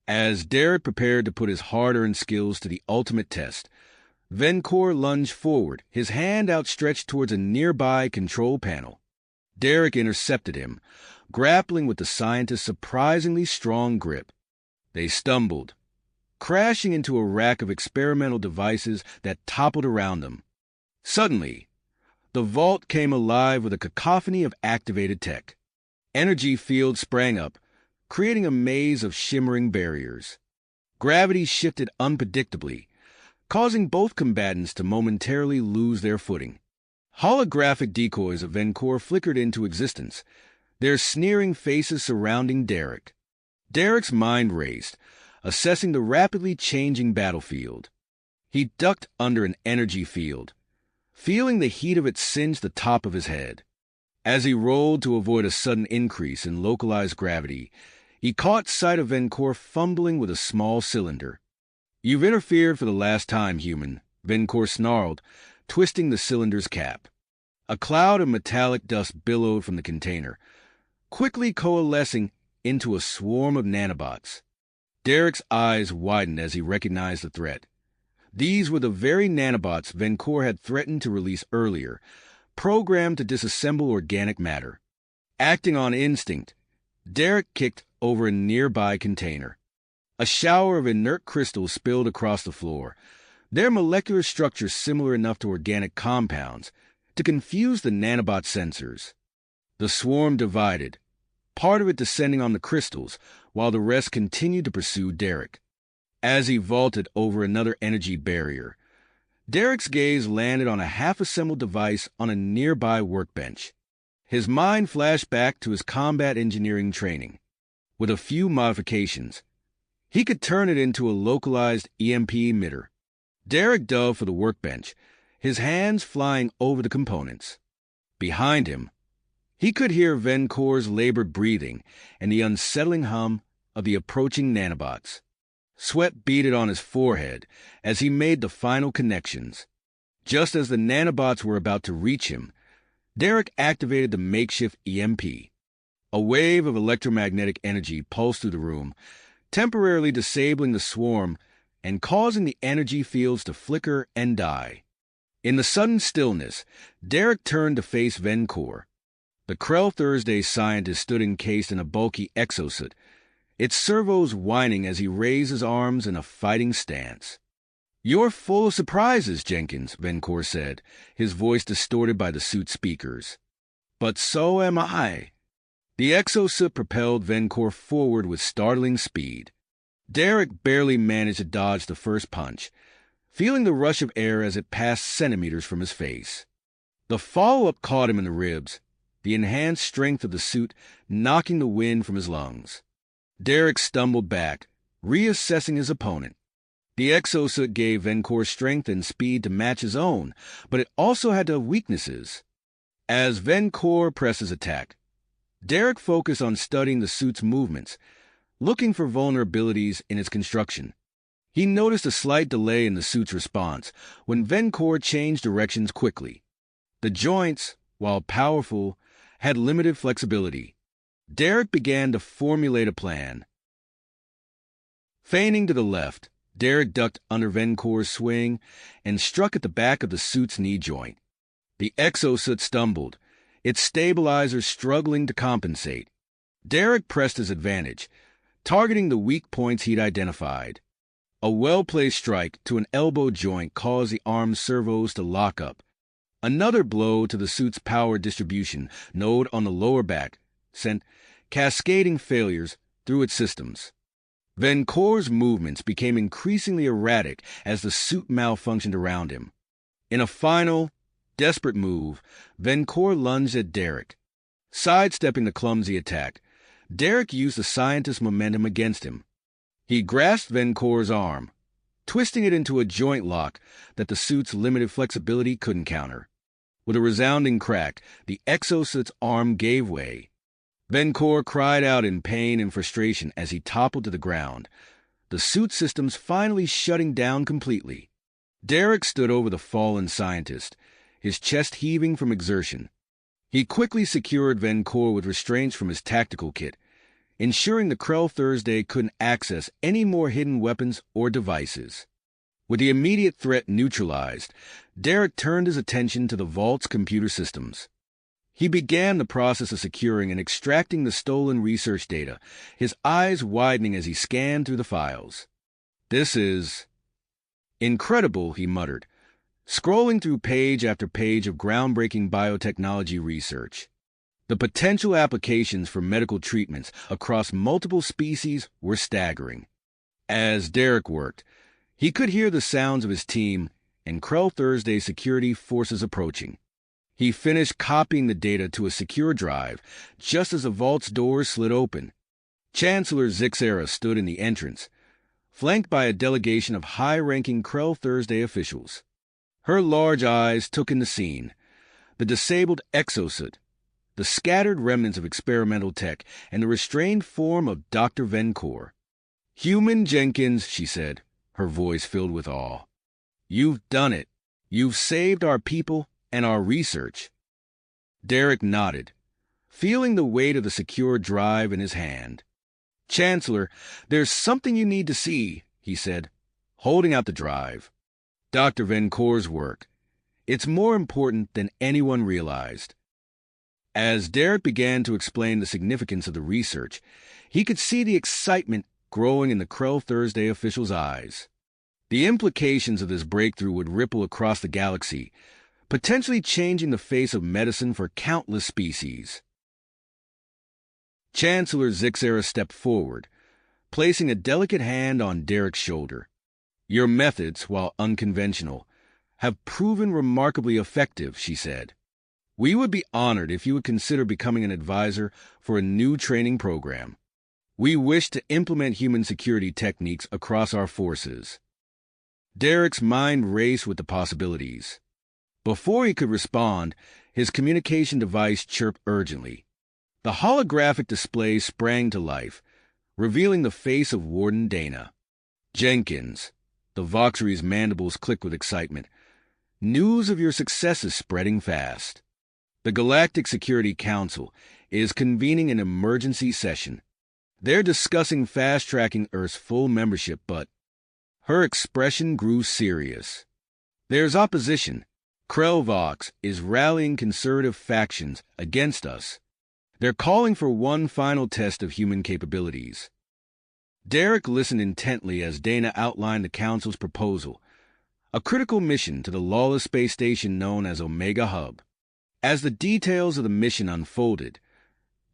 As Derek prepared to put his hard-earned skills to the ultimate test, Venkor lunged forward, his hand outstretched towards a nearby control panel. Derek intercepted him, grappling with the scientist's surprisingly strong grip. They stumbled, crashing into a rack of experimental devices that toppled around them. Suddenly, the vault came alive with a cacophony of activated tech. Energy fields sprang up, creating a maze of shimmering barriers. Gravity shifted unpredictably, causing both combatants to momentarily lose their footing. Holographic decoys of Venkor flickered into existence, their sneering faces surrounding Derek. Derek's mind raced, assessing the rapidly changing battlefield. He ducked under an energy field, feeling the heat of it singe the top of his head. As he rolled to avoid a sudden increase in localized gravity, he caught sight of Venkor fumbling with a small cylinder. "You've interfered for the last time, human," Venkor snarled, twisting the cylinder's cap. A cloud of metallic dust billowed from the container, quickly coalescing into a swarm of nanobots. Derek's eyes widened as he recognized the threat. These were the very nanobots Venkor had threatened to release earlier, programmed to disassemble organic matter. Acting on instinct, Derek kicked over a nearby container. A shower of inert crystals spilled across the floor, their molecular structure similar enough to organic compounds to confuse the nanobot sensors. The swarm divided, part of it descending on the crystals, while the rest continued to pursue Derek. As he vaulted over another energy barrier, Derek's gaze landed on a half-assembled device on a nearby workbench. His mind flashed back to his combat engineering training. With a few modifications, he could turn it into a localized EMP emitter. Derek dove for the workbench, his hands flying over the components. Behind him, he could hear Venkor's labored breathing and the unsettling hum of the approaching nanobots. Sweat beaded on his forehead as he made the final connections. Just as the nanobots were about to reach him, Derek activated the makeshift EMP. A wave of electromagnetic energy pulsed through the room, temporarily disabling the swarm and causing the energy fields to flicker and die. In the sudden stillness, Derek turned to face Venkor. The Krell Thursday scientist stood encased in a bulky exosuit, its servos whining as he raised his arms in a fighting stance. "You're full of surprises, Jenkins," Venkor said, his voice distorted by the suit's speakers. "But so am I." The exosuit propelled Venkor forward with startling speed. Derek barely managed to dodge the first punch, feeling the rush of air as it passed centimeters from his face. The follow-up caught him in the ribs, the enhanced strength of the suit knocking the wind from his lungs. Derek stumbled back, reassessing his opponent. The exosuit gave Venkor strength and speed to match his own, but it also had weaknesses. As Venkor pressed his attack, Derek focused on studying the suit's movements, looking for vulnerabilities in its construction. He noticed a slight delay in the suit's response when Venkor changed directions quickly. The joints, while powerful, had limited flexibility. Derek began to formulate a plan. Feigning to the left, Derek ducked under Venkor's swing and struck at the back of the suit's knee joint. The exosuit stumbled, its stabilizers struggling to compensate. Derek pressed his advantage, targeting the weak points he'd identified. A well-placed strike to an elbow joint caused the arm's servos to lock up. Another blow to the suit's power distribution node on the lower back sent cascading failures through its systems. Venkor's movements became increasingly erratic as the suit malfunctioned around him. In a final, desperate move, Venkor lunged at Derek. Sidestepping the clumsy attack, Derek used the scientist's momentum against him. He grasped Vencor's arm, twisting it into a joint lock that the suit's limited flexibility couldn't counter. With a resounding crack, the exosuit's arm gave way. Vencor cried out in pain and frustration as he toppled to the ground, the suit systems finally shutting down completely. Derek stood over the fallen scientist, his chest heaving from exertion. He quickly secured Vencor with restraints from his tactical kit, ensuring the Krell Thursday couldn't access any more hidden weapons or devices. With the immediate threat neutralized, Derek turned his attention to the vault's computer systems. He began the process of securing and extracting the stolen research data, his eyes widening as he scanned through the files. "This is incredible," he muttered, scrolling through page after page of groundbreaking biotechnology research. The potential applications for medical treatments across multiple species were staggering. As Derek worked, he could hear the sounds of his team and Krell Thursday security forces approaching. He finished copying the data to a secure drive just as the vault's doors slid open. Chancellor Zixera stood in the entrance, flanked by a delegation of high-ranking Krell Thursday officials. Her large eyes took in the scene: the disabled exosuit, the scattered remnants of experimental tech, and the restrained form of Dr. Vencor. "Human Jenkins," she said, her voice filled with awe. "You've done it. You've saved our people and our research." Derek nodded, feeling the weight of the secure drive in his hand. "Chancellor, there's something you need to see," he said, holding out the drive. "Dr. Vencor's work. It's more important than anyone realized." As Derek began to explain the significance of the research, he could see the excitement growing in the Krell Thursday officials' eyes. The implications of this breakthrough would ripple across the galaxy, potentially changing the face of medicine for countless species. Chancellor Zixera stepped forward, placing a delicate hand on Derek's shoulder. "Your methods, while unconventional, have proven remarkably effective," she said. "We would be honored if you would consider becoming an advisor for a new training program. We wish to implement human security techniques across our forces." Derek's mind raced with the possibilities. Before he could respond, his communication device chirped urgently. The holographic display sprang to life, revealing the face of Warden Dana. "Jenkins," the Voxery's mandibles clicked with excitement. "News of your success is spreading fast. The Galactic Security Council is convening an emergency session. They're discussing fast-tracking Earth's full membership, but—" Her expression grew serious. "There's opposition. Krell is rallying conservative factions against us. They're calling for one final test of human capabilities." Derek listened intently as Dana outlined the Council's proposal, a critical mission to the lawless space station known as Omega Hub. As the details of the mission unfolded,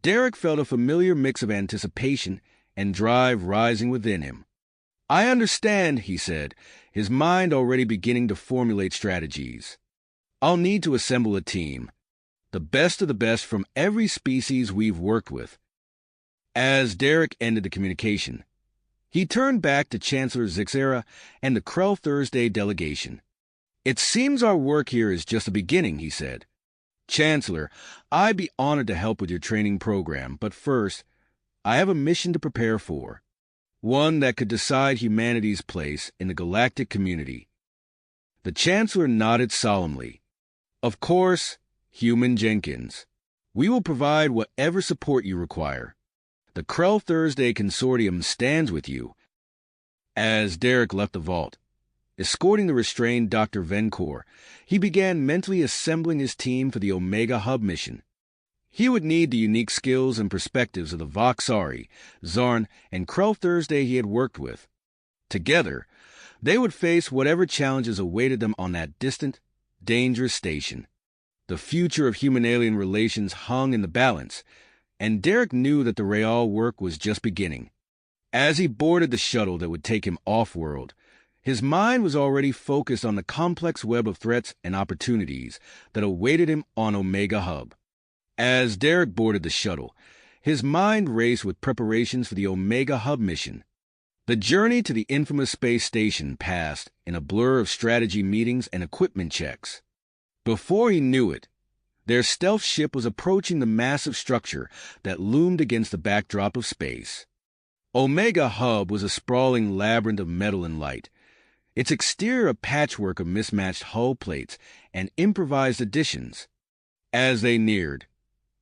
Derek felt a familiar mix of anticipation and drive rising within him. "I understand," he said, his mind already beginning to formulate strategies. "I'll need to assemble a team, the best of the best from every species we've worked with." As Derek ended the communication, he turned back to Chancellor Zixera and the Krell Thursday delegation. "It seems our work here is just the beginning," he said. "Chancellor, I'd be honored to help with your training program, but first, I have a mission to prepare for, one that could decide humanity's place in the galactic community." The Chancellor nodded solemnly. "Of course, Human Jenkins. We will provide whatever support you require. The Krell Thursday Consortium stands with you." As Derek left the vault, escorting the restrained Dr. Vencor, he began mentally assembling his team for the Omega Hub mission. He would need the unique skills and perspectives of the Voxari, Zarn, and Krell Thursday he had worked with. Together, they would face whatever challenges awaited them on that distant, dangerous station. The future of human-alien relations hung in the balance, and Derek knew that the Real work was just beginning. As he boarded the shuttle that would take him off-world, his mind was already focused on the complex web of threats and opportunities that awaited him on Omega Hub. As Derek boarded the shuttle, his mind raced with preparations for the Omega Hub mission. The journey to the infamous space station passed in a blur of strategy meetings and equipment checks. Before he knew it, their stealth ship was approaching the massive structure that loomed against the backdrop of space. Omega Hub was a sprawling labyrinth of metal and light, its exterior a patchwork of mismatched hull plates and improvised additions. As they neared,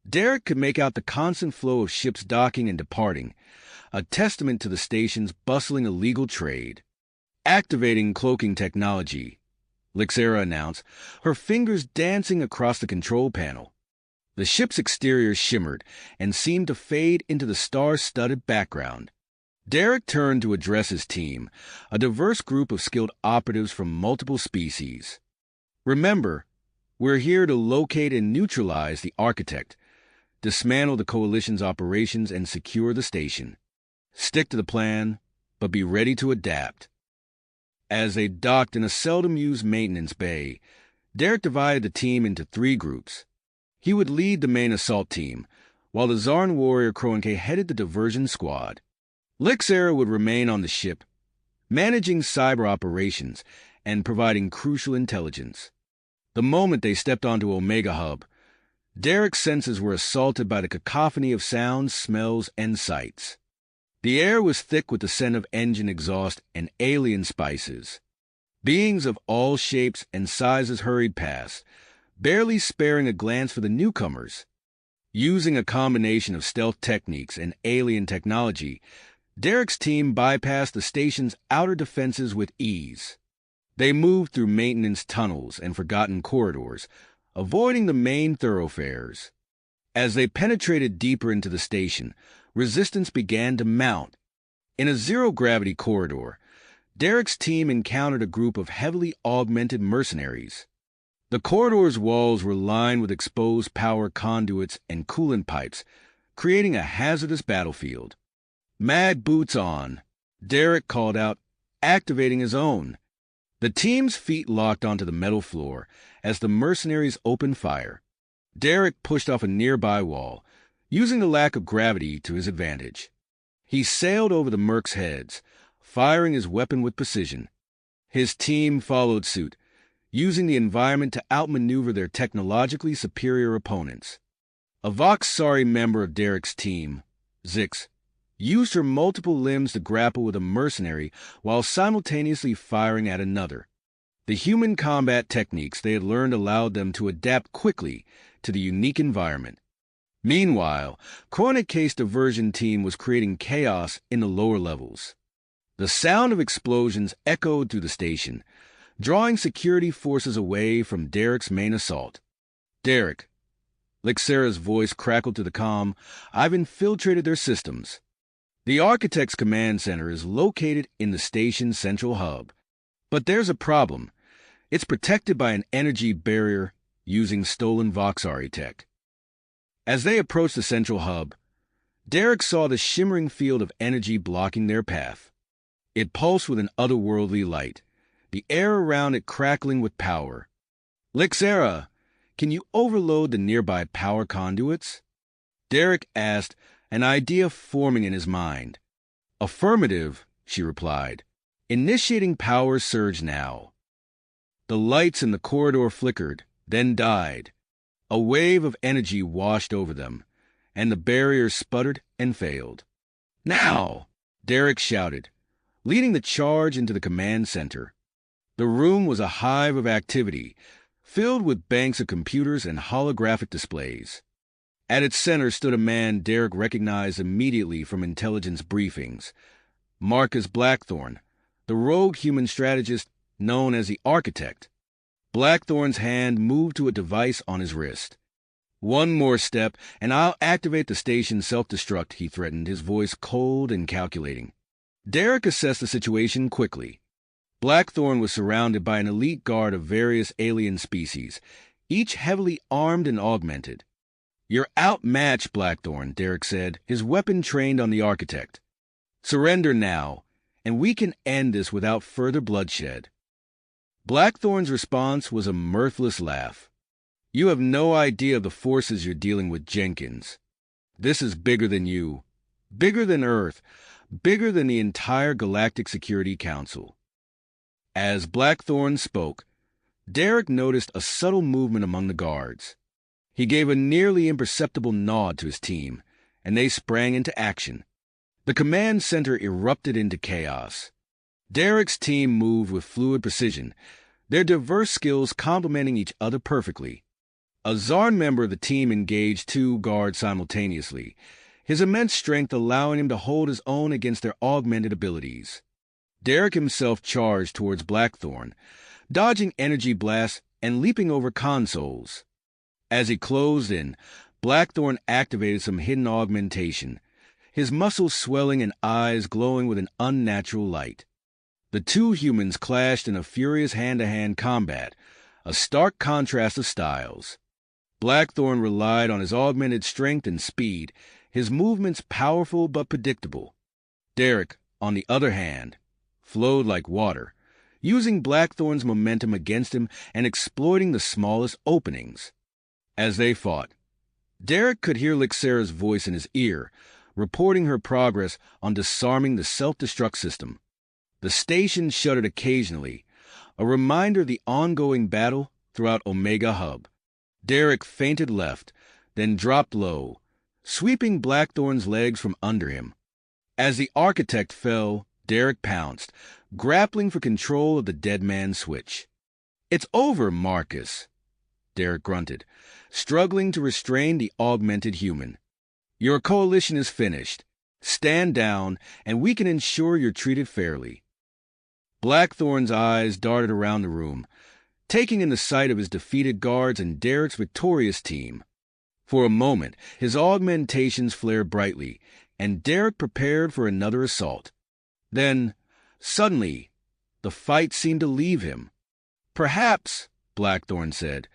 Derek could make out the constant flow of ships docking and departing, a testament to the station's bustling illegal trade. Activating cloaking technology, Lixera announced, her fingers dancing across the control panel. The ship's exterior shimmered and seemed to fade into the star-studded background. Derek turned to address his team, a diverse group of skilled operatives from multiple species. Remember, we're here to locate and neutralize the Architect, dismantle the Coalition's operations, and secure the station. Stick to the plan, but be ready to adapt. As they docked in a seldom-used maintenance bay, Derek divided the team into 3 groups. He would lead the main assault team, while the Zarn warrior Kroenke headed the diversion squad. Lixera would remain on the ship, managing cyber operations and providing crucial intelligence. The moment they stepped onto Omega Hub, Derek's senses were assaulted by the cacophony of sounds, smells, and sights. The air was thick with the scent of engine exhaust and alien spices. Beings of all shapes and sizes hurried past, barely sparing a glance for the newcomers. Using a combination of stealth techniques and alien technology, Derek's team bypassed the station's outer defenses with ease. They moved through maintenance tunnels and forgotten corridors, avoiding the main thoroughfares. As they penetrated deeper into the station, resistance began to mount. In a zero-gravity corridor, Derek's team encountered a group of heavily augmented mercenaries. The corridor's walls were lined with exposed power conduits and coolant pipes, creating a hazardous battlefield. "Mag boots on," Derek called out, activating his own. The team's feet locked onto the metal floor as the mercenaries opened fire. Derek pushed off a nearby wall, using the lack of gravity to his advantage. He sailed over the mercs' heads, firing his weapon with precision. His team followed suit, using the environment to outmaneuver their technologically superior opponents. A Voxari member of Derek's team, Zix, used her multiple limbs to grapple with a mercenary while simultaneously firing at another. The human combat techniques they had learned allowed them to adapt quickly to the unique environment. Meanwhile, Kroenke's diversion team was creating chaos in the lower levels. The sound of explosions echoed through the station, drawing security forces away from Derek's main assault. "Derek," Lixera's voice crackled to the comm, "I've infiltrated their systems. The Architect's command center is located in the station's central hub. But there's a problem. It's protected by an energy barrier using stolen Voxari tech." As they approached the central hub, Derek saw the shimmering field of energy blocking their path. It pulsed with an otherworldly light, the air around it crackling with power. "Lixera, can you overload the nearby power conduits?" Derek asked, an idea forming in his mind. "Affirmative," she replied. "Initiating power surge now." The lights in the corridor flickered, then died. A wave of energy washed over them, and the barrier sputtered and failed. "Now!" Derek shouted, leading the charge into the command center. The room was a hive of activity, filled with banks of computers and holographic displays. At its center stood a man Derek recognized immediately from intelligence briefings, Marcus Blackthorne, the rogue human strategist known as the Architect. Blackthorne's hand moved to a device on his wrist. "One more step, and I'll activate the station's self-destruct," he threatened, his voice cold and calculating. Derek assessed the situation quickly. Blackthorne was surrounded by an elite guard of various alien species, each heavily armed and augmented. "You're outmatched, Blackthorne," Derek said, his weapon trained on the Architect. "Surrender now, and we can end this without further bloodshed." Blackthorne's response was a mirthless laugh. You have no idea of the forces you're dealing with, Jenkins. This is bigger than you, bigger than Earth, bigger than the entire Galactic Security Council." As Blackthorn spoke, Derek noticed a subtle movement among the guards. He gave a nearly imperceptible nod to his team, and they sprang into action. The command center erupted into chaos. Derek's team moved with fluid precision, their diverse skills complementing each other perfectly. A Zarn member of the team engaged 2 guards simultaneously, his immense strength allowing him to hold his own against their augmented abilities. Derek himself charged towards Blackthorn, dodging energy blasts and leaping over consoles. As he closed in, Blackthorn activated some hidden augmentation, his muscles swelling and eyes glowing with an unnatural light. The 2 humans clashed in a furious hand-to-hand combat, a stark contrast of styles. Blackthorn relied on his augmented strength and speed, his movements powerful but predictable. Derek, on the other hand, flowed like water, using Blackthorn's momentum against him and exploiting the smallest openings. As they fought, Derek could hear Lixera's voice in his ear, reporting her progress on disarming the self-destruct system. The station shuddered occasionally, a reminder of the ongoing battle throughout Omega Hub. Derek feinted left, then dropped low, sweeping Blackthorn's legs from under him. As the architect fell, Derek pounced, grappling for control of the dead man's switch. "It's over, Marcus," Derek grunted, struggling to restrain the augmented human. "Your coalition is finished. Stand down, and we can ensure you're treated fairly." Blackthorn's eyes darted around the room, taking in the sight of his defeated guards and Derek's victorious team. For a moment, his augmentations flared brightly, and Derek prepared for another assault. Then, suddenly, the fight seemed to leave him. "Perhaps," Blackthorn said,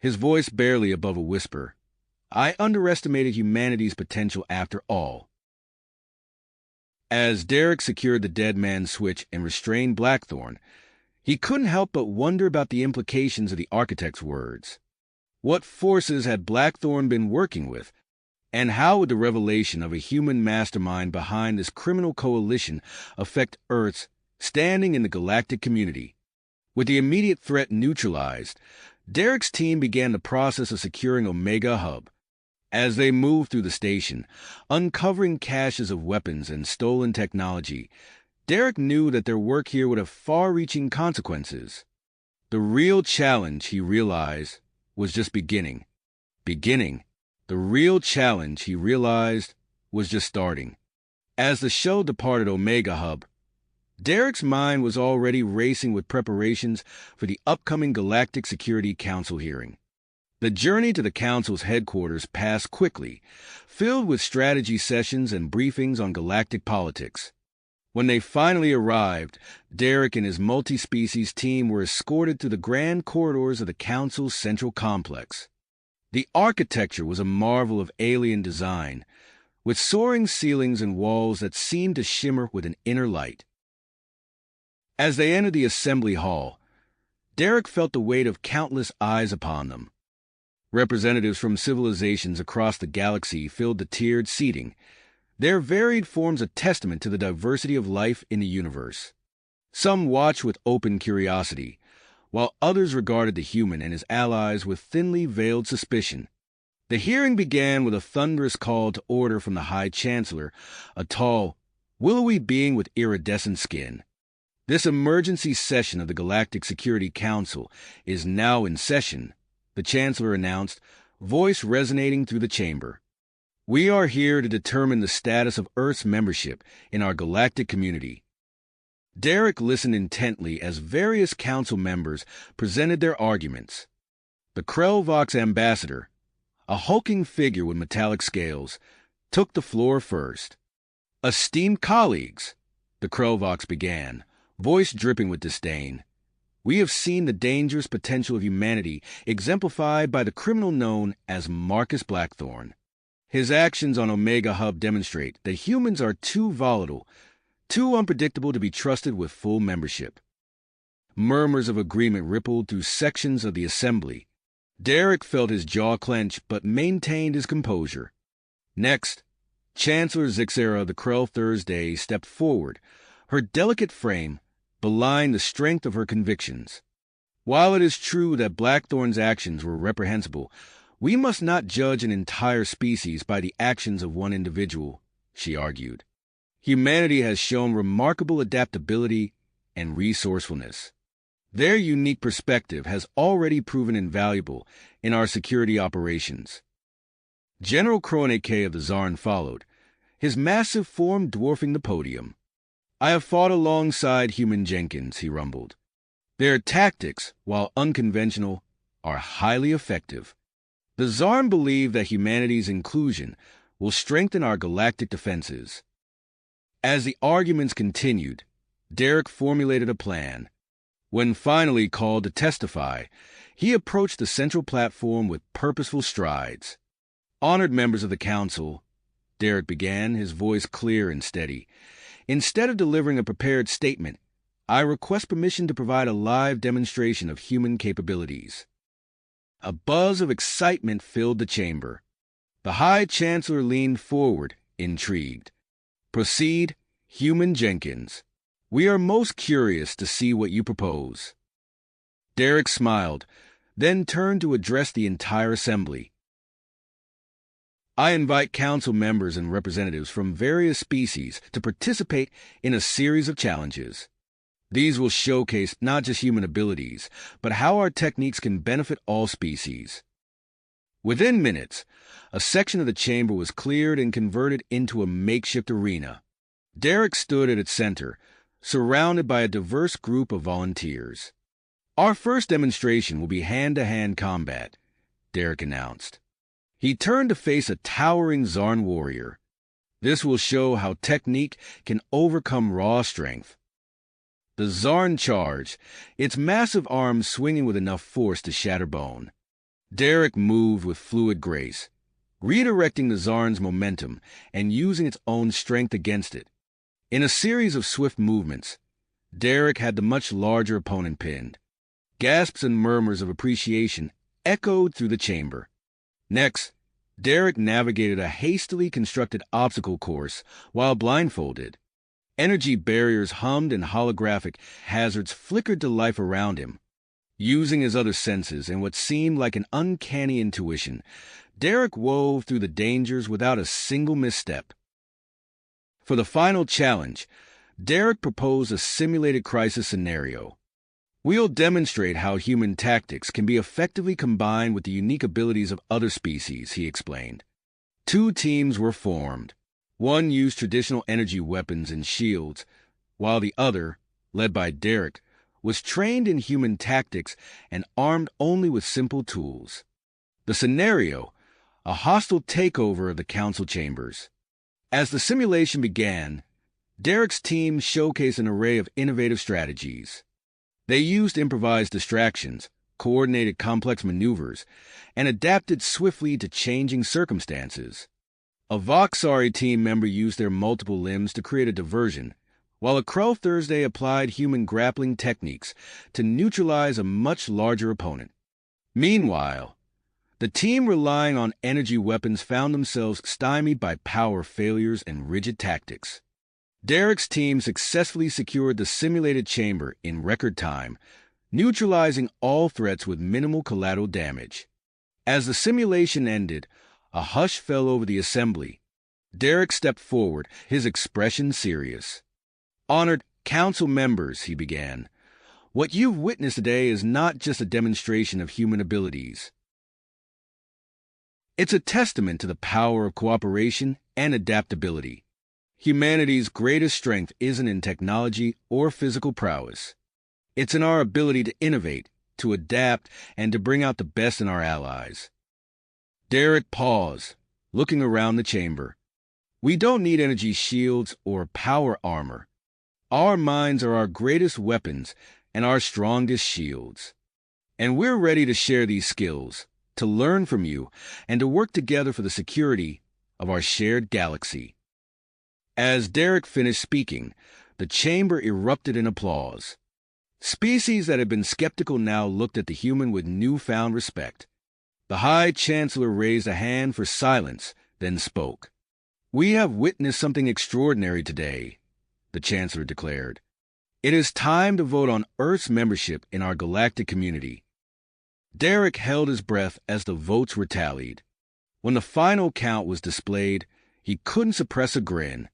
his voice barely above a whisper, "I underestimated humanity's potential after all." As Derek secured the dead man's switch and restrained Blackthorn, he couldn't help but wonder about the implications of the architect's words. What forces had Blackthorn been working with, and how would the revelation of a human mastermind behind this criminal coalition affect Earth's standing in the galactic community? With the immediate threat neutralized, Derek's team began the process of securing Omega Hub. As they moved through the station, uncovering caches of weapons and stolen technology, Derek knew that their work here would have far-reaching consequences. The real challenge, he realized, was just beginning. The real challenge, he realized, was just starting. As the shuttle departed Omega Hub, Derek's mind was already racing with preparations for the upcoming Galactic Security Council hearing. The journey to the Council's headquarters passed quickly, filled with strategy sessions and briefings on galactic politics. When they finally arrived, Derek and his multi-species team were escorted through the grand corridors of the Council's central complex. The architecture was a marvel of alien design, with soaring ceilings and walls that seemed to shimmer with an inner light. As they entered the assembly hall, Derek felt the weight of countless eyes upon them. Representatives from civilizations across the galaxy filled the tiered seating, their varied forms a testament to the diversity of life in the universe. Some watched with open curiosity, while others regarded the human and his allies with thinly veiled suspicion. The hearing began with a thunderous call to order from the High Chancellor, a tall, willowy being with iridescent skin. "This emergency session of the Galactic Security Council is now in session," the Chancellor announced, voice resonating through the chamber. "We are here to determine the status of Earth's membership in our galactic community." Derek listened intently as various council members presented their arguments. The Krellvox ambassador, a hulking figure with metallic scales, took the floor first. "Esteemed colleagues," the Krellvox began, voice dripping with disdain, "we have seen the dangerous potential of humanity exemplified by the criminal known as Marcus Blackthorn. His actions on Omega Hub demonstrate that humans are too volatile, too unpredictable to be trusted with full membership." Murmurs of agreement rippled through sections of the assembly. Derek felt his jaw clench but maintained his composure. Next, Chancellor Zixera of the Krell Thursday stepped forward. Her delicate frame belied the strength of her convictions. While it is true that Blackthorn's actions were reprehensible, we must not judge an entire species by the actions of one individual, she argued. Humanity has shown remarkable adaptability and resourcefulness. Their unique perspective has already proven invaluable in our security operations. General Kroenke of the Zarn followed, his massive form dwarfing the podium. I have fought alongside human Jenkins, he rumbled. Their tactics, while unconventional, are highly effective. The Zarn believe that humanity's inclusion will strengthen our galactic defenses. As the arguments continued, Derek formulated a plan. When finally called to testify, he approached the central platform with purposeful strides. Honored members of the Council, Derek began, his voice clear and steady. Instead of delivering a prepared statement, I request permission to provide a live demonstration of human capabilities. A buzz of excitement filled the chamber. The High Chancellor leaned forward, intrigued. Proceed, Human Jenkins. We are most curious to see what you propose. Derek smiled, then turned to address the entire assembly. I invite council members and representatives from various species to participate in a series of challenges. These will showcase not just human abilities, but how our techniques can benefit all species. Within minutes, a section of the chamber was cleared and converted into a makeshift arena. Derek stood at its center, surrounded by a diverse group of volunteers. Our first demonstration will be hand-to-hand combat, Derek announced. He turned to face a towering Zarn warrior. This will show how technique can overcome raw strength. The Zarn charged, its massive arms swinging with enough force to shatter bone. Derek moved with fluid grace, redirecting the Zarn's momentum and using its own strength against it. In a series of swift movements, Derek had the much larger opponent pinned. Gasps and murmurs of appreciation echoed through the chamber. Next, Derek navigated a hastily constructed obstacle course while blindfolded. Energy barriers hummed and holographic hazards flickered to life around him. Using his other senses and what seemed like an uncanny intuition, Derek wove through the dangers without a single misstep. For the final challenge, Derek proposed a simulated crisis scenario. We'll demonstrate how human tactics can be effectively combined with the unique abilities of other species, he explained. 2 teams were formed. One used traditional energy weapons and shields, while the other, led by Derek, was trained in human tactics and armed only with simple tools. The scenario, a hostile takeover of the council chambers. As the simulation began, Derek's team showcased an array of innovative strategies. They used improvised distractions, coordinated complex maneuvers, and adapted swiftly to changing circumstances. A Voxari team member used their multiple limbs to create a diversion, while a Krell Thursday applied human grappling techniques to neutralize a much larger opponent. Meanwhile, the team relying on energy weapons found themselves stymied by power failures and rigid tactics. Derek's team successfully secured the simulated chamber in record time, neutralizing all threats with minimal collateral damage. As the simulation ended, a hush fell over the assembly. Derek stepped forward, his expression serious. Honored council members, he began, what you've witnessed today is not just a demonstration of human abilities. It's a testament to the power of cooperation and adaptability. Humanity's greatest strength isn't in technology or physical prowess. It's in our ability to innovate, to adapt, and to bring out the best in our allies. Derek paused, looking around the chamber. We don't need energy shields or power armor. Our minds are our greatest weapons and our strongest shields. And we're ready to share these skills, to learn from you, and to work together for the security of our shared galaxy. As Derek finished speaking, the chamber erupted in applause. Species that had been skeptical now looked at the human with newfound respect. The High Chancellor raised a hand for silence, then spoke. "We have witnessed something extraordinary today," the Chancellor declared. "It is time to vote on Earth's membership in our galactic community." Derek held his breath as the votes were tallied. When the final count was displayed, he couldn't suppress a grin.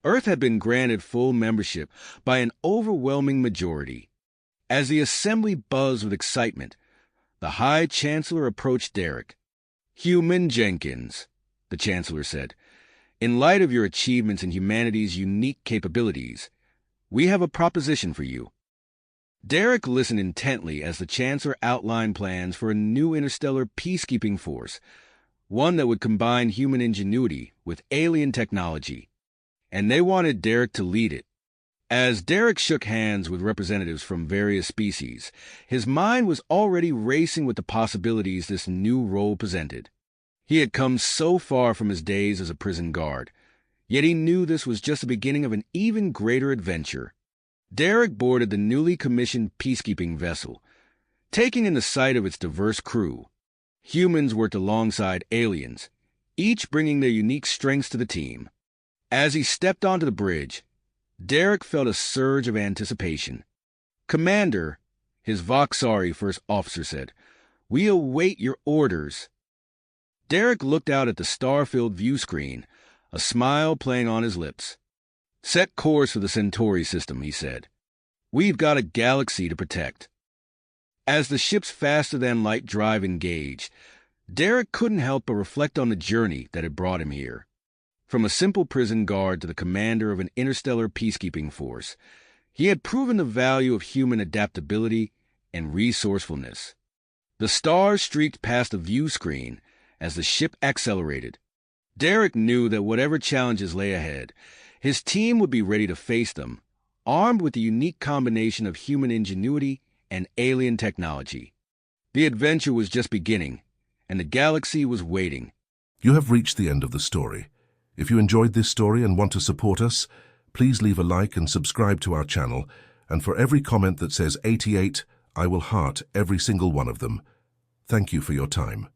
Earth had been granted full membership by an overwhelming majority. As the assembly buzzed with excitement, the High Chancellor approached Derek. "Human Jenkins," the Chancellor said, "in light of your achievements in humanity's unique capabilities, we have a proposition for you." Derek listened intently as the Chancellor outlined plans for a new interstellar peacekeeping force, one that would combine human ingenuity with alien technology. And they wanted Derek to lead it. As Derek shook hands with representatives from various species, his mind was already racing with the possibilities this new role presented. He had come so far from his days as a prison guard, yet he knew this was just the beginning of an even greater adventure. Derek boarded the newly commissioned peacekeeping vessel, taking in the sight of its diverse crew. Humans worked alongside aliens, each bringing their unique strengths to the team. As he stepped onto the bridge, Derek felt a surge of anticipation. "Commander," his Voxari first officer said, "we await your orders." Derek looked out at the star-filled view screen, a smile playing on his lips. "Set course for the Centauri system," he said. "We've got a galaxy to protect." As the ship's faster-than-light drive engaged, Derek couldn't help but reflect on the journey that had brought him here. From a simple prison guard to the commander of an interstellar peacekeeping force, he had proven the value of human adaptability and resourcefulness. The stars streaked past the view screen as the ship accelerated. Derek knew that whatever challenges lay ahead, his team would be ready to face them, armed with the unique combination of human ingenuity and alien technology. The adventure was just beginning, and the galaxy was waiting. You have reached the end of the story. If you enjoyed this story and want to support us, please leave a like and subscribe to our channel, and for every comment that says 88, I will heart every single one of them. Thank you for your time.